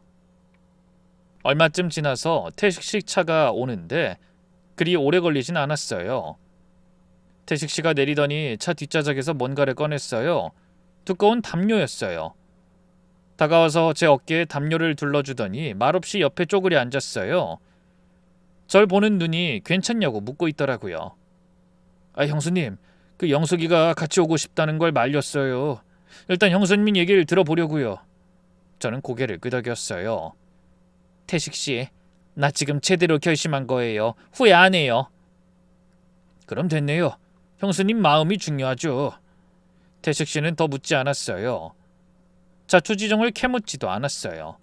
얼마쯤 지나서 태식씨 차가 오는데 그리 오래 걸리진 않았어요. 태식씨가 내리더니 차 뒷좌석에서 뭔가를 꺼냈어요. 두꺼운 담요였어요. 다가와서 제 어깨에 담요를 둘러주더니 말없이 옆에 쪼그려 앉았어요. 절 보는 눈이 괜찮냐고 묻고 있더라고요. 형수님, 그 영숙이가 같이 오고 싶다는 걸 말렸어요. 일단 형수님 얘기를 들어보려고요. 저는 고개를 끄덕였어요. 태식씨, 나 지금 제대로 결심한 거예요. 후회 안 해요. 그럼 됐네요. 형수님 마음이 중요하죠. 태식씨는 더 묻지 않았어요. 자초지종을 캐묻지도 않았어요.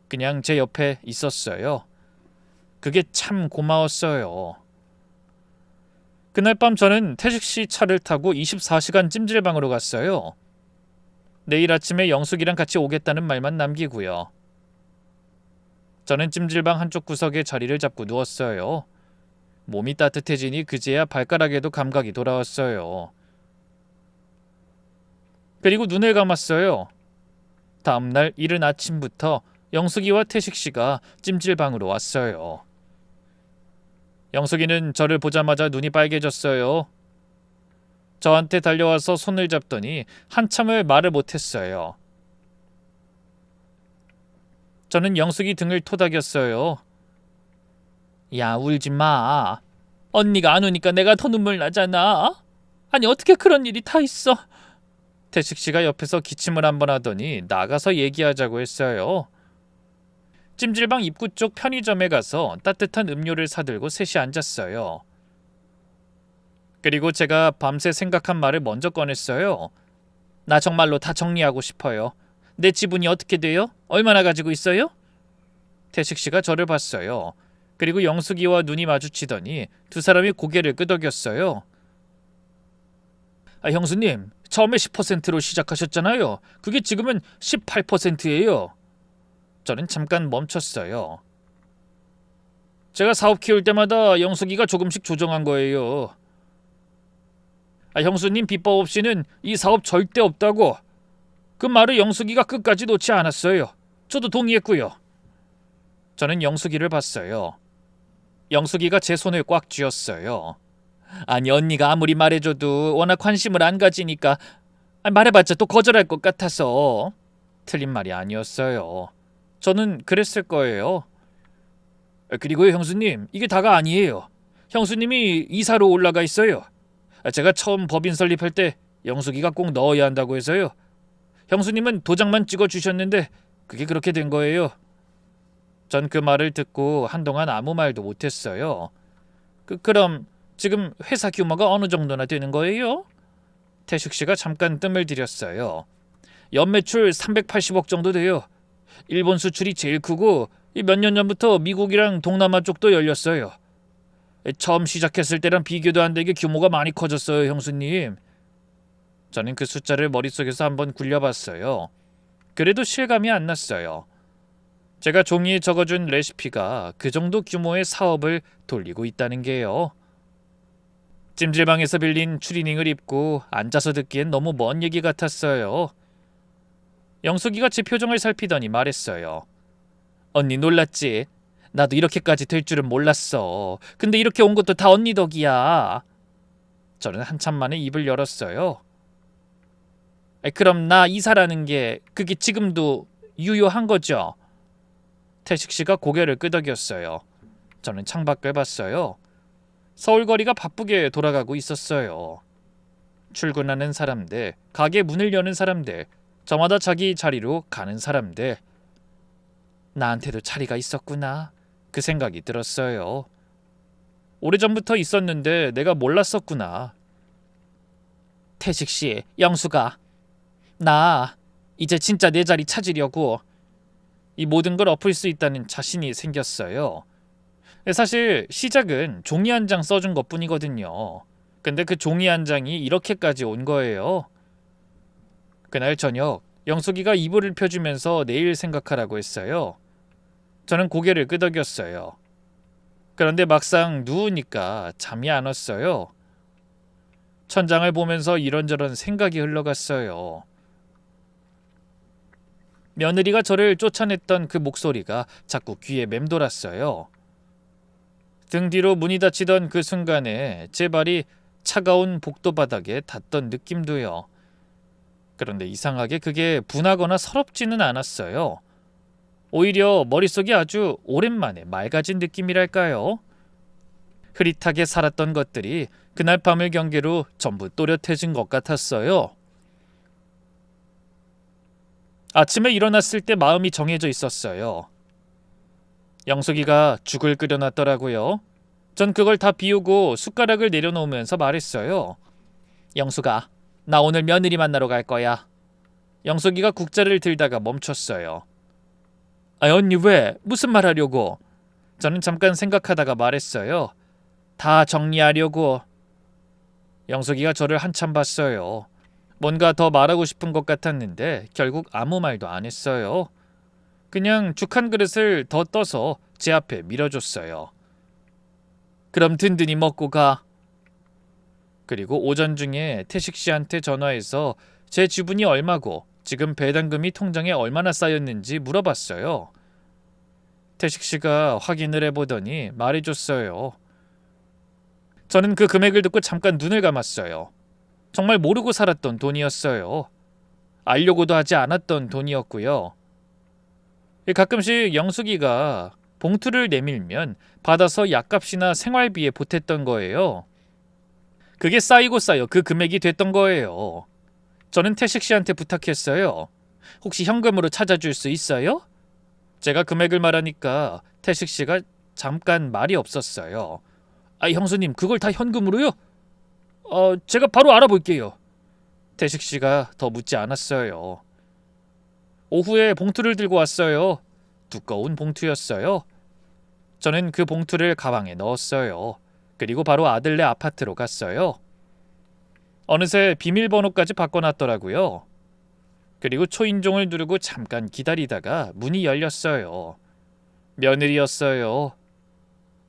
그냥 제 옆에 있었어요. 그게 참 고마웠어요. 그날 밤 저는 태식씨 차를 타고 24시간 찜질방으로 갔어요. 내일 아침에 영숙이랑 같이 오겠다는 말만 남기고요. 저는 찜질방 한쪽 구석에 자리를 잡고 누웠어요. 몸이 따뜻해지니 그제야 발가락에도 감각이 돌아왔어요. 그리고 눈을 감았어요. 다음날 이른 아침부터 영숙이와 태식씨가 찜질방으로 왔어요. 영숙이는 저를 보자마자 눈이 빨개졌어요. 저한테 달려와서 손을 잡더니 한참을 말을 못했어요. 저는 영숙이 등을 토닥였어요. 야, 울지 마. 언니가 안 오니까 내가 더 눈물 나잖아. 아니 어떻게 그런 일이 다 있어. 태식씨가 옆에서 기침을 한번 하더니 나가서 얘기하자고 했어요. 찜질방 입구 쪽 편의점에 가서 따뜻한 음료를 사들고 셋이 앉았어요. 그리고 제가 밤새 생각한 말을 먼저 꺼냈어요. 나 정말로 다 정리하고 싶어요. 내 지분이 어떻게 돼요? 얼마나 가지고 있어요? 태식씨가 저를 봤어요. 그리고 영숙이와 눈이 마주치더니 두 사람이 고개를 끄덕였어요. 형수님, 처음에 10%로 시작하셨잖아요. 그게 지금은 18%예요. 저는 잠깐 멈췄어요. 제가 사업 키울 때마다 영숙이가 조금씩 조정한 거예요. 형수님 비법 없이는 이 사업 절대 없다고. 그 말을 영숙이가 끝까지 놓지 않았어요. 저도 동의했고요. 저는 영숙이를 봤어요. 영숙이가 제 손을 꽉 쥐었어요. 아니 언니가 아무리 말해줘도 워낙 관심을 안 가지니까 말해봤자 또 거절할 것 같아서. 틀린 말이 아니었어요. 저는 그랬을 거예요. 그리고요 형수님, 이게 다가 아니에요. 형수님이 이사로 올라가 있어요. 제가 처음 법인 설립할 때 영숙이가 꼭 넣어야 한다고 해서요. 형수님은 도장만 찍어주셨는데 그게 그렇게 된 거예요. 전 그 말을 듣고 한동안 아무 말도 못했어요. 그럼 지금 회사 규모가 어느 정도나 되는 거예요? 태식씨가 잠깐 뜸을 들였어요. 연매출 380억 정도 돼요. 일본 수출이 제일 크고 몇 년 전부터 미국이랑 동남아 쪽도 열렸어요. 처음 시작했을 때랑 비교도 안 되게 규모가 많이 커졌어요, 형수님. 저는 그 숫자를 머릿속에서 한번 굴려봤어요. 그래도 실감이 안 났어요. 제가 종이에 적어준 레시피가 그 정도 규모의 사업을 돌리고 있다는 게요. 찜질방에서 빌린 추리닝을 입고 앉아서 듣기엔 너무 먼 얘기 같았어요. 영숙이가 제 표정을 살피더니 말했어요. 언니 놀랐지? 나도 이렇게까지 될 줄은 몰랐어. 근데 이렇게 온 것도 다 언니 덕이야. 저는 한참 만에 입을 열었어요. 그럼 나 이사라는 게 그게 지금도 유효한 거죠? 태식 씨가 고개를 끄덕였어요. 저는 창밖을 봤어요. 서울 거리가 바쁘게 돌아가고 있었어요. 출근하는 사람들, 가게 문을 여는 사람들, 저마다 자기 자리로 가는 사람들. 나한테도 자리가 있었구나. 그 생각이 들었어요. 오래전부터 있었는데 내가 몰랐었구나. 태식 씨, 영수가, 나 이제 진짜 내 자리 찾으려고 이 모든 걸 엎을 수 있다는 자신이 생겼어요. 사실 시작은 종이 한 장 써준 것뿐이거든요. 근데 그 종이 한 장이 이렇게까지 온 거예요. 그날 저녁 영숙이가 이불을 펴주면서 내일 생각하라고 했어요. 저는 고개를 끄덕였어요. 그런데 막상 누우니까 잠이 안 왔어요. 천장을 보면서 이런저런 생각이 흘러갔어요. 며느리가 저를 쫓아냈던 그 목소리가 자꾸 귀에 맴돌았어요. 등 뒤로 문이 닫히던 그 순간에 제 발이 차가운 복도 바닥에 닿던 느낌도요. 그런데 이상하게 그게 분하거나 서럽지는 않았어요. 오히려 머릿속이 아주 오랜만에 맑아진 느낌이랄까요? 흐릿하게 살았던 것들이 그날 밤을 경계로 전부 또렷해진 것 같았어요. 아침에 일어났을 때 마음이 정해져 있었어요. 영숙이가 죽을 끓여놨더라고요. 전 그걸 다 비우고 숟가락을 내려놓으면서 말했어요. 영숙아, 나 오늘 며느리 만나러 갈 거야. 영숙이가 국자를 들다가 멈췄어요. 언니 왜? 무슨 말 하려고? 저는 잠깐 생각하다가 말했어요. 다 정리하려고. 영숙이가 저를 한참 봤어요. 뭔가 더 말하고 싶은 것 같았는데 결국 아무 말도 안 했어요. 그냥 죽 한 그릇을 더 떠서 제 앞에 밀어줬어요. 그럼 든든히 먹고 가. 그리고 오전 중에 태식 씨한테 전화해서 제 지분이 얼마고 지금 배당금이 통장에 얼마나 쌓였는지 물어봤어요. 태식 씨가 확인을 해보더니 말해줬어요. 저는 그 금액을 듣고 잠깐 눈을 감았어요. 정말 모르고 살았던 돈이었어요. 알려고도 하지 않았던 돈이었고요. 가끔씩 영숙이가 봉투를 내밀면 받아서 약값이나 생활비에 보탰던 거예요. 그게 쌓이고 쌓여 그 금액이 됐던 거예요. 저는 태식 씨한테 부탁했어요. 혹시 현금으로 찾아줄 수 있어요? 제가 금액을 말하니까 태식 씨가 잠깐 말이 없었어요. 형수님, 그걸 다 현금으로요? 제가 바로 알아볼게요. 태식 씨가 더 묻지 않았어요. 오후에 봉투를 들고 왔어요. 두꺼운 봉투였어요. 저는 그 봉투를 가방에 넣었어요. 그리고 바로 아들네 아파트로 갔어요. 어느새 비밀번호까지 바꿔놨더라고요. 그리고 초인종을 누르고 잠깐 기다리다가 문이 열렸어요. 며느리였어요.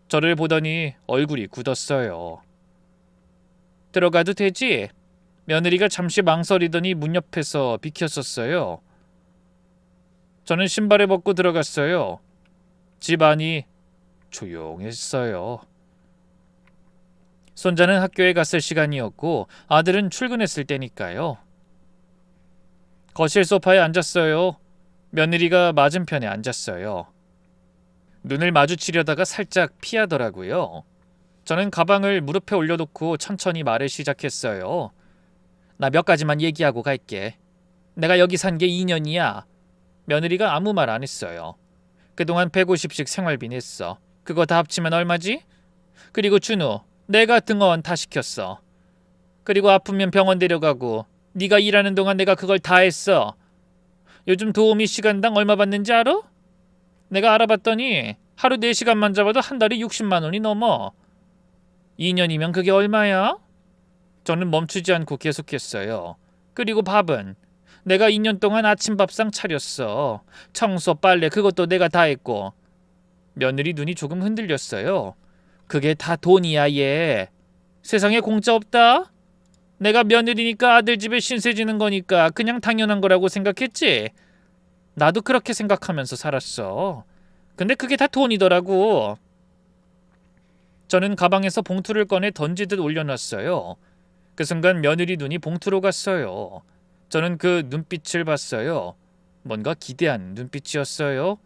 저를 보더니 얼굴이 굳었어요. 들어가도 되지? 며느리가 잠시 망설이더니 문 옆에서 비켰었어요. 저는 신발을 벗고 들어갔어요. 집 안이 조용했어요. 손자는 학교에 갔을 시간이었고 아들은 출근했을 때니까요. 거실 소파에 앉았어요. 며느리가 맞은편에 앉았어요. 눈을 마주치려다가 살짝 피하더라고요. 저는 가방을 무릎에 올려놓고 천천히 말을 시작했어요. 나 몇 가지만 얘기하고 갈게. 내가 여기 산 게 2년이야. 며느리가 아무 말 안 했어요. 그동안 150씩 생활비 냈어. 그거 다 합치면 얼마지? 그리고 준우, 내가 등하원 다 시켰어. 그리고 아프면 병원 데려가고 네가 일하는 동안 내가 그걸 다 했어. 요즘 도우미 시간당 얼마 받는지 알아? 내가 알아봤더니 하루 4시간만 잡아도 한 달에 60만 원이 넘어. 2년이면 그게 얼마야? 저는 멈추지 않고 계속했어요. 그리고 밥은? 내가 2년 동안 아침밥상 차렸어. 청소, 빨래 그것도 내가 다 했고. 며느리 눈이 조금 흔들렸어요. 그게 다 돈이야 얘. 세상에 공짜 없다? 내가 며느리니까 아들 집에 신세 지는 거니까 그냥 당연한 거라고 생각했지. 나도 그렇게 생각하면서 살았어. 근데 그게 다 돈이더라고. 저는 가방에서 봉투를 꺼내 던지듯 올려놨어요. 그 순간 며느리 눈이 봉투로 갔어요. 저는 그 눈빛을 봤어요. 뭔가 기대한 눈빛이었어요.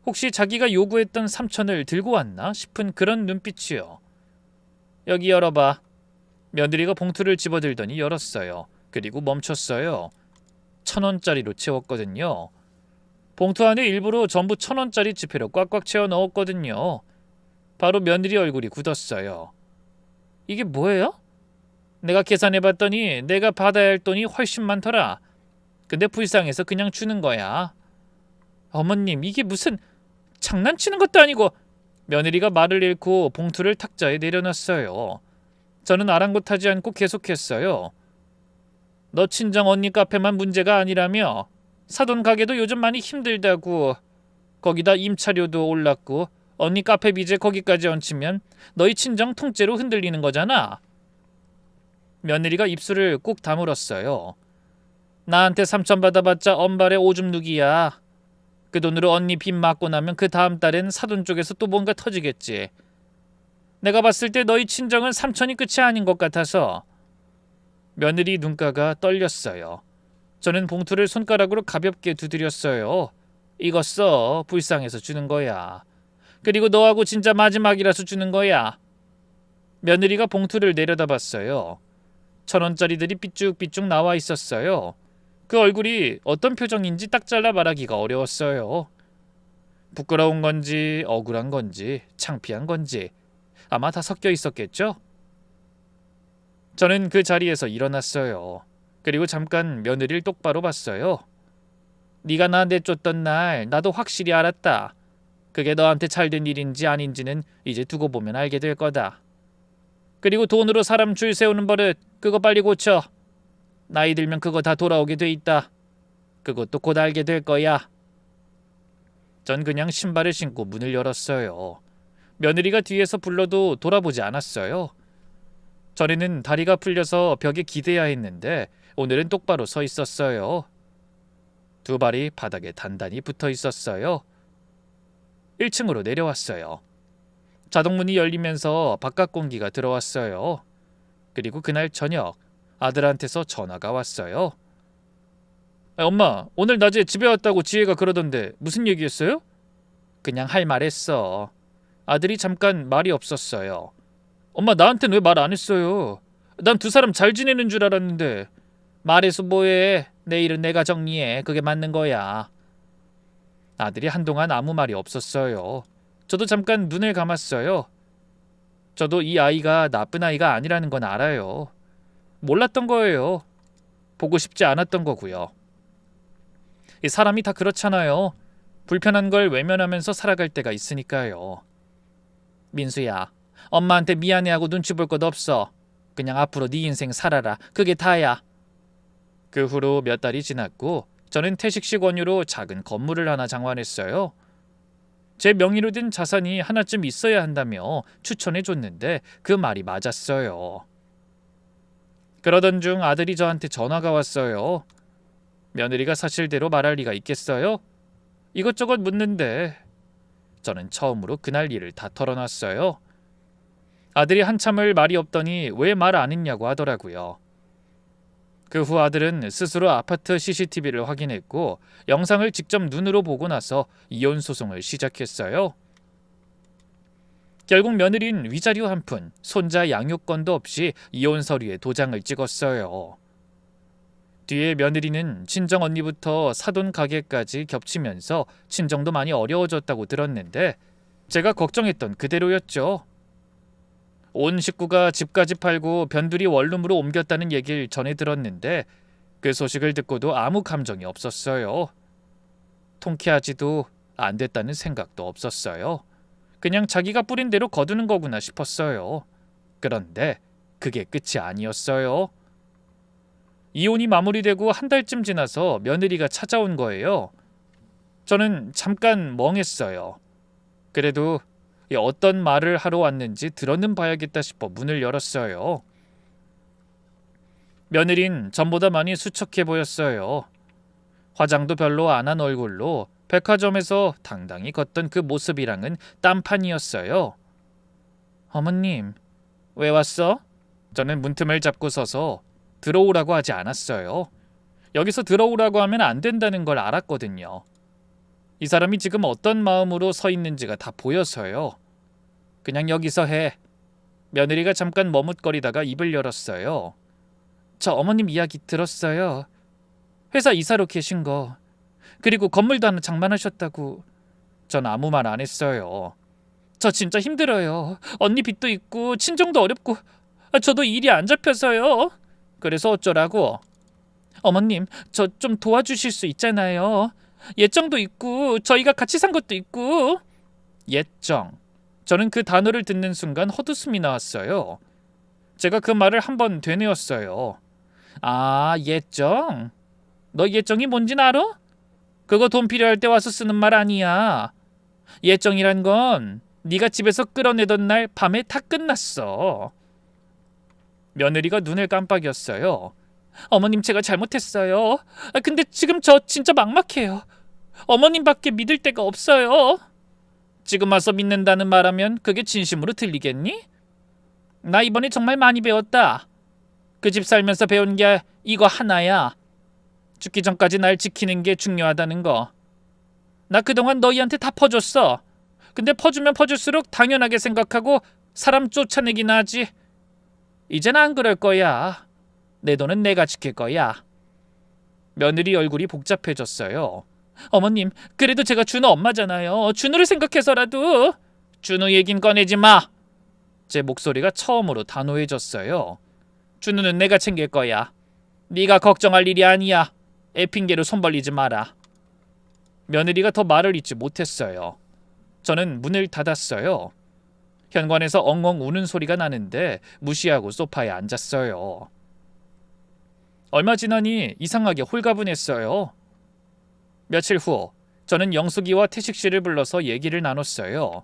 혹시 자기가 요구했던 3천을 들고 왔나 싶은 그런 눈빛이요. 여기 열어봐. 며느리가 봉투를 집어들더니 열었어요. 그리고 멈췄어요. 1,000원짜리로 채웠거든요. 봉투 안에 일부러 전부 1,000원짜리 지폐로 꽉꽉 채워 넣었거든요. 바로 며느리 얼굴이 굳었어요. 이게 뭐예요? 내가 계산해봤더니 내가 받아야 할 돈이 훨씬 많더라. 근데 불쌍해서 그냥 주는 거야. 어머님, 이게 무슨 장난치는 것도 아니고. 며느리가 말을 잃고 봉투를 탁자에 내려놨어요. 저는 아랑곳하지 않고 계속했어요. 너 친정 언니 카페만 문제가 아니라며? 사돈 가게도 요즘 많이 힘들다고. 거기다 임차료도 올랐고 언니 카페 빚에 거기까지 얹히면 너희 친정 통째로 흔들리는 거잖아. 며느리가 입술을 꾹 다물었어요. 나한테 3천 받아봤자 엄발의 오줌 누기야. 그 돈으로 언니 빚 맞고 나면 그 다음 달엔 사돈 쪽에서 또 뭔가 터지겠지. 내가 봤을 때 너희 친정은 3천이 끝이 아닌 것 같아서. 며느리 눈가가 떨렸어요. 저는 봉투를 손가락으로 가볍게 두드렸어요. 이거 써. 불쌍해서 주는 거야. 그리고 너하고 진짜 마지막이라서 주는 거야. 며느리가 봉투를 내려다봤어요. 1,000원짜리들이 삐쭉삐쭉 나와 있었어요. 그 얼굴이 어떤 표정인지 딱 잘라 말하기가 어려웠어요. 부끄러운 건지 억울한 건지 창피한 건지 아마 다 섞여 있었겠죠? 저는 그 자리에서 일어났어요. 그리고 잠깐 며느리를 똑바로 봤어요. 네가 나 내쫓던 날 나도 확실히 알았다. 그게 너한테 잘된 일인지 아닌지는 이제 두고 보면 알게 될 거다. 그리고 돈으로 사람 줄 세우는 버릇 그거 빨리 고쳐. 나이 들면 그거 다 돌아오게 돼 있다. 그것도 곧 알게 될 거야. 전 그냥 신발을 신고 문을 열었어요. 며느리가 뒤에서 불러도 돌아보지 않았어요. 전에는 다리가 풀려서 벽에 기대야 했는데 오늘은 똑바로 서 있었어요. 두 발이 바닥에 단단히 붙어 있었어요. 1층으로 내려왔어요. 자동문이 열리면서 바깥 공기가 들어왔어요. 그리고 그날 저녁 아들한테서 전화가 왔어요. 엄마, 오늘 낮에 집에 왔다고 지혜가 그러던데 무슨 얘기했어요? 그냥 할 말 했어. 아들이 잠깐 말이 없었어요. 엄마, 나한텐 왜 말 안 했어요? 난 두 사람 잘 지내는 줄 알았는데. 말해서 뭐해. 내일은 내가 정리해. 그게 맞는 거야. 아들이 한동안 아무 말이 없었어요. 저도 잠깐 눈을 감았어요. 저도 이 아이가 나쁜 아이가 아니라는 건 알아요. 몰랐던 거예요. 보고 싶지 않았던 거고요. 이 사람이 다 그렇잖아요. 불편한 걸 외면하면서 살아갈 때가 있으니까요. 민수야, 엄마한테 미안해하고 눈치 볼 것 없어. 그냥 앞으로 네 인생 살아라. 그게 다야. 그 후로 몇 달이 지났고 저는 퇴직식 원유로 작은 건물을 하나 장만했어요. 제 명의로 된 자산이 하나쯤 있어야 한다며 추천해 줬는데 그 말이 맞았어요. 그러던 중 아들이 저한테 전화가 왔어요. 며느리가 사실대로 말할 리가 있겠어요? 이것저것 묻는데 저는 처음으로 그날 일을 다 털어놨어요. 아들이 한참을 말이 없더니 왜 말 안 했냐고 하더라고요. 그 후 아들은 스스로 아파트 CCTV를 확인했고 영상을 직접 눈으로 보고 나서 이혼 소송을 시작했어요. 결국 며느리는 위자료 한 푼, 손자 양육권도 없이 이혼 서류에 도장을 찍었어요. 뒤에 며느리는 친정 언니부터 사돈 가게까지 겹치면서 친정도 많이 어려워졌다고 들었는데 제가 걱정했던 그대로였죠. 온 식구가 집까지 팔고 변두리 원룸으로 옮겼다는 얘기를 전해 들었는데 그 소식을 듣고도 아무 감정이 없었어요. 통쾌하지도 안 됐다는 생각도 없었어요. 그냥 자기가 뿌린 대로 거두는 거구나 싶었어요. 그런데 그게 끝이 아니었어요. 이혼이 마무리되고 한 달쯤 지나서 며느리가 찾아온 거예요. 저는 잠깐 멍했어요. 그래도 어떤 말을 하러 왔는지 들어는 봐야겠다 싶어 문을 열었어요. 며느린 전보다 많이 수척해 보였어요. 화장도 별로 안 한 얼굴로 백화점에서 당당히 걷던 그 모습이랑은 딴판이었어요. 어머님, 왜 왔어? 저는 문틈을 잡고 서서 들어오라고 하지 않았어요. 여기서 들어오라고 하면 안 된다는 걸 알았거든요. 이 사람이 지금 어떤 마음으로 서 있는지가 다 보여서요. 그냥 여기서 해. 며느리가 잠깐 머뭇거리다가 입을 열었어요. 저 어머님 이야기 들었어요. 회사 이사로 계신 거. 그리고 건물도 하나 장만하셨다고. 전 아무 말 안 했어요. 저 진짜 힘들어요. 언니 빚도 있고 친정도 어렵고 저도 일이 안 잡혀서요. 그래서 어쩌라고? 어머님, 저 좀 도와주실 수 있잖아요. 예정도 있고 저희가 같이 산 것도 있고. 예정. 저는 그 단어를 듣는 순간 헛웃음이 나왔어요. 제가 그 말을 한번 되뇌었어요. 아, 예정? 너 예정이 뭔진 알아? 그거 돈 필요할 때 와서 쓰는 말 아니야. 예정이란 건 네가 집에서 끌어내던 날 밤에 다 끝났어. 며느리가 눈을 깜빡였어요. 어머님, 제가 잘못했어요. 근데 지금 저 진짜 막막해요. 어머님밖에 믿을 데가 없어요. 지금 와서 믿는다는 말하면 그게 진심으로 들리겠니? 나 이번에 정말 많이 배웠다. 그 집 살면서 배운 게 이거 하나야. 죽기 전까지 날 지키는 게 중요하다는 거. 나 그동안 너희한테 다 퍼줬어. 근데 퍼주면 퍼줄수록 당연하게 생각하고 사람 쫓아내긴 하지. 이젠 안 그럴 거야. 내 돈은 내가 지킬 거야. 며느리 얼굴이 복잡해졌어요. 어머님, 그래도 제가 준우 엄마잖아요. 준우를 생각해서라도. 준우 얘긴 꺼내지 마. 제 목소리가 처음으로 단호해졌어요. 준우는 내가 챙길 거야. 네가 걱정할 일이 아니야. 애 핑계로 손 벌리지 마라. 며느리가 더 말을 잇지 못했어요. 저는 문을 닫았어요. 현관에서 엉엉 우는 소리가 나는데 무시하고 소파에 앉았어요. 얼마 지나니 이상하게 홀가분했어요. 며칠 후 저는 영숙이와 태식 씨를 불러서 얘기를 나눴어요.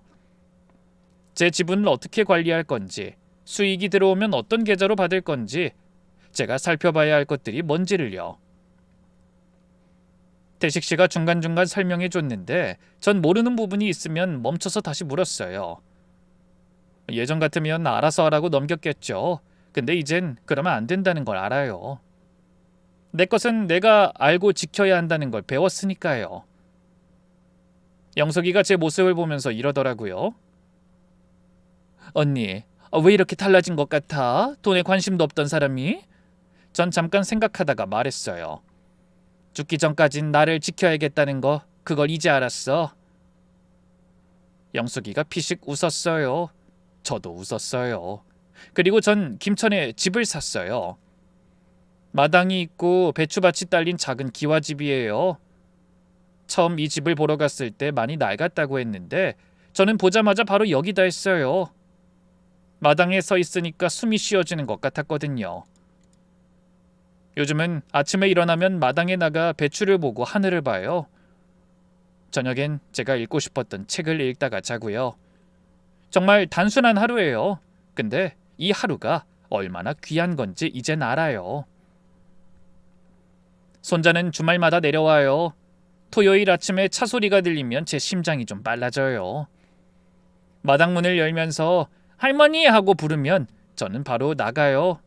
제 지분을 어떻게 관리할 건지, 수익이 들어오면 어떤 계좌로 받을 건지, 제가 살펴봐야 할 것들이 뭔지를요. 태식 씨가 중간중간 설명해 줬는데 전 모르는 부분이 있으면 멈춰서 다시 물었어요. 예전 같으면 알아서 하라고 넘겼겠죠. 근데 이젠 그러면 안 된다는 걸 알아요. 내 것은 내가 알고 지켜야 한다는 걸 배웠으니까요. 영석이가 제 모습을 보면서 이러더라고요. 언니, 왜 이렇게 달라진 것 같아? 돈에 관심도 없던 사람이? 전 잠깐 생각하다가 말했어요. 죽기 전까진 나를 지켜야겠다는 거, 그걸 이제 알았어. 영숙이가 피식 웃었어요. 저도 웃었어요. 그리고 전 김천에 집을 샀어요. 마당이 있고 배추밭이 딸린 작은 기와집이에요. 처음 이 집을 보러 갔을 때 많이 낡았다고 했는데 저는 보자마자 바로 여기다 했어요. 마당에 서 있으니까 숨이 쉬어지는 것 같았거든요. 요즘은 아침에 일어나면 마당에 나가 배추를 보고 하늘을 봐요. 저녁엔 제가 읽고 싶었던 책을 읽다가 자고요. 정말 단순한 하루예요. 근데 이 하루가 얼마나 귀한 건지 이젠 알아요. 손자는 주말마다 내려와요. 토요일 아침에 차 소리가 들리면 제 심장이 좀 빨라져요. 마당 문을 열면서 할머니 하고 부르면 저는 바로 나가요.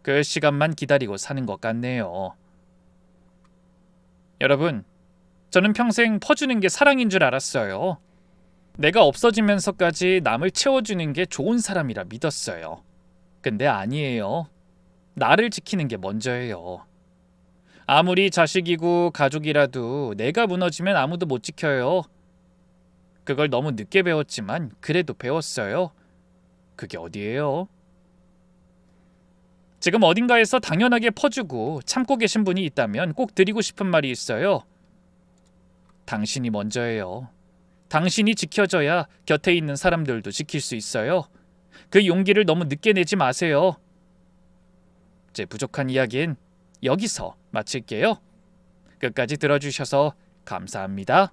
그 시간만 기다리고 사는 것 같네요. 여러분, 저는 평생 퍼주는 게 사랑인 줄 알았어요. 내가 없어지면서까지 남을 채워주는 게 좋은 사람이라 믿었어요. 근데 아니에요. 나를 지키는 게 먼저예요. 아무리 자식이고 가족이라도 내가 무너지면 아무도 못 지켜요. 그걸 너무 늦게 배웠지만 그래도 배웠어요. 그게 어디예요? 지금 어딘가에서 당연하게 퍼주고 참고 계신 분이 있다면 꼭 드리고 싶은 말이 있어요. 당신이 먼저예요. 당신이 지켜져야 곁에 있는 사람들도 지킬 수 있어요. 그 용기를 너무 늦게 내지 마세요. 제 부족한 이야기는 여기서 마칠게요. 끝까지 들어주셔서 감사합니다.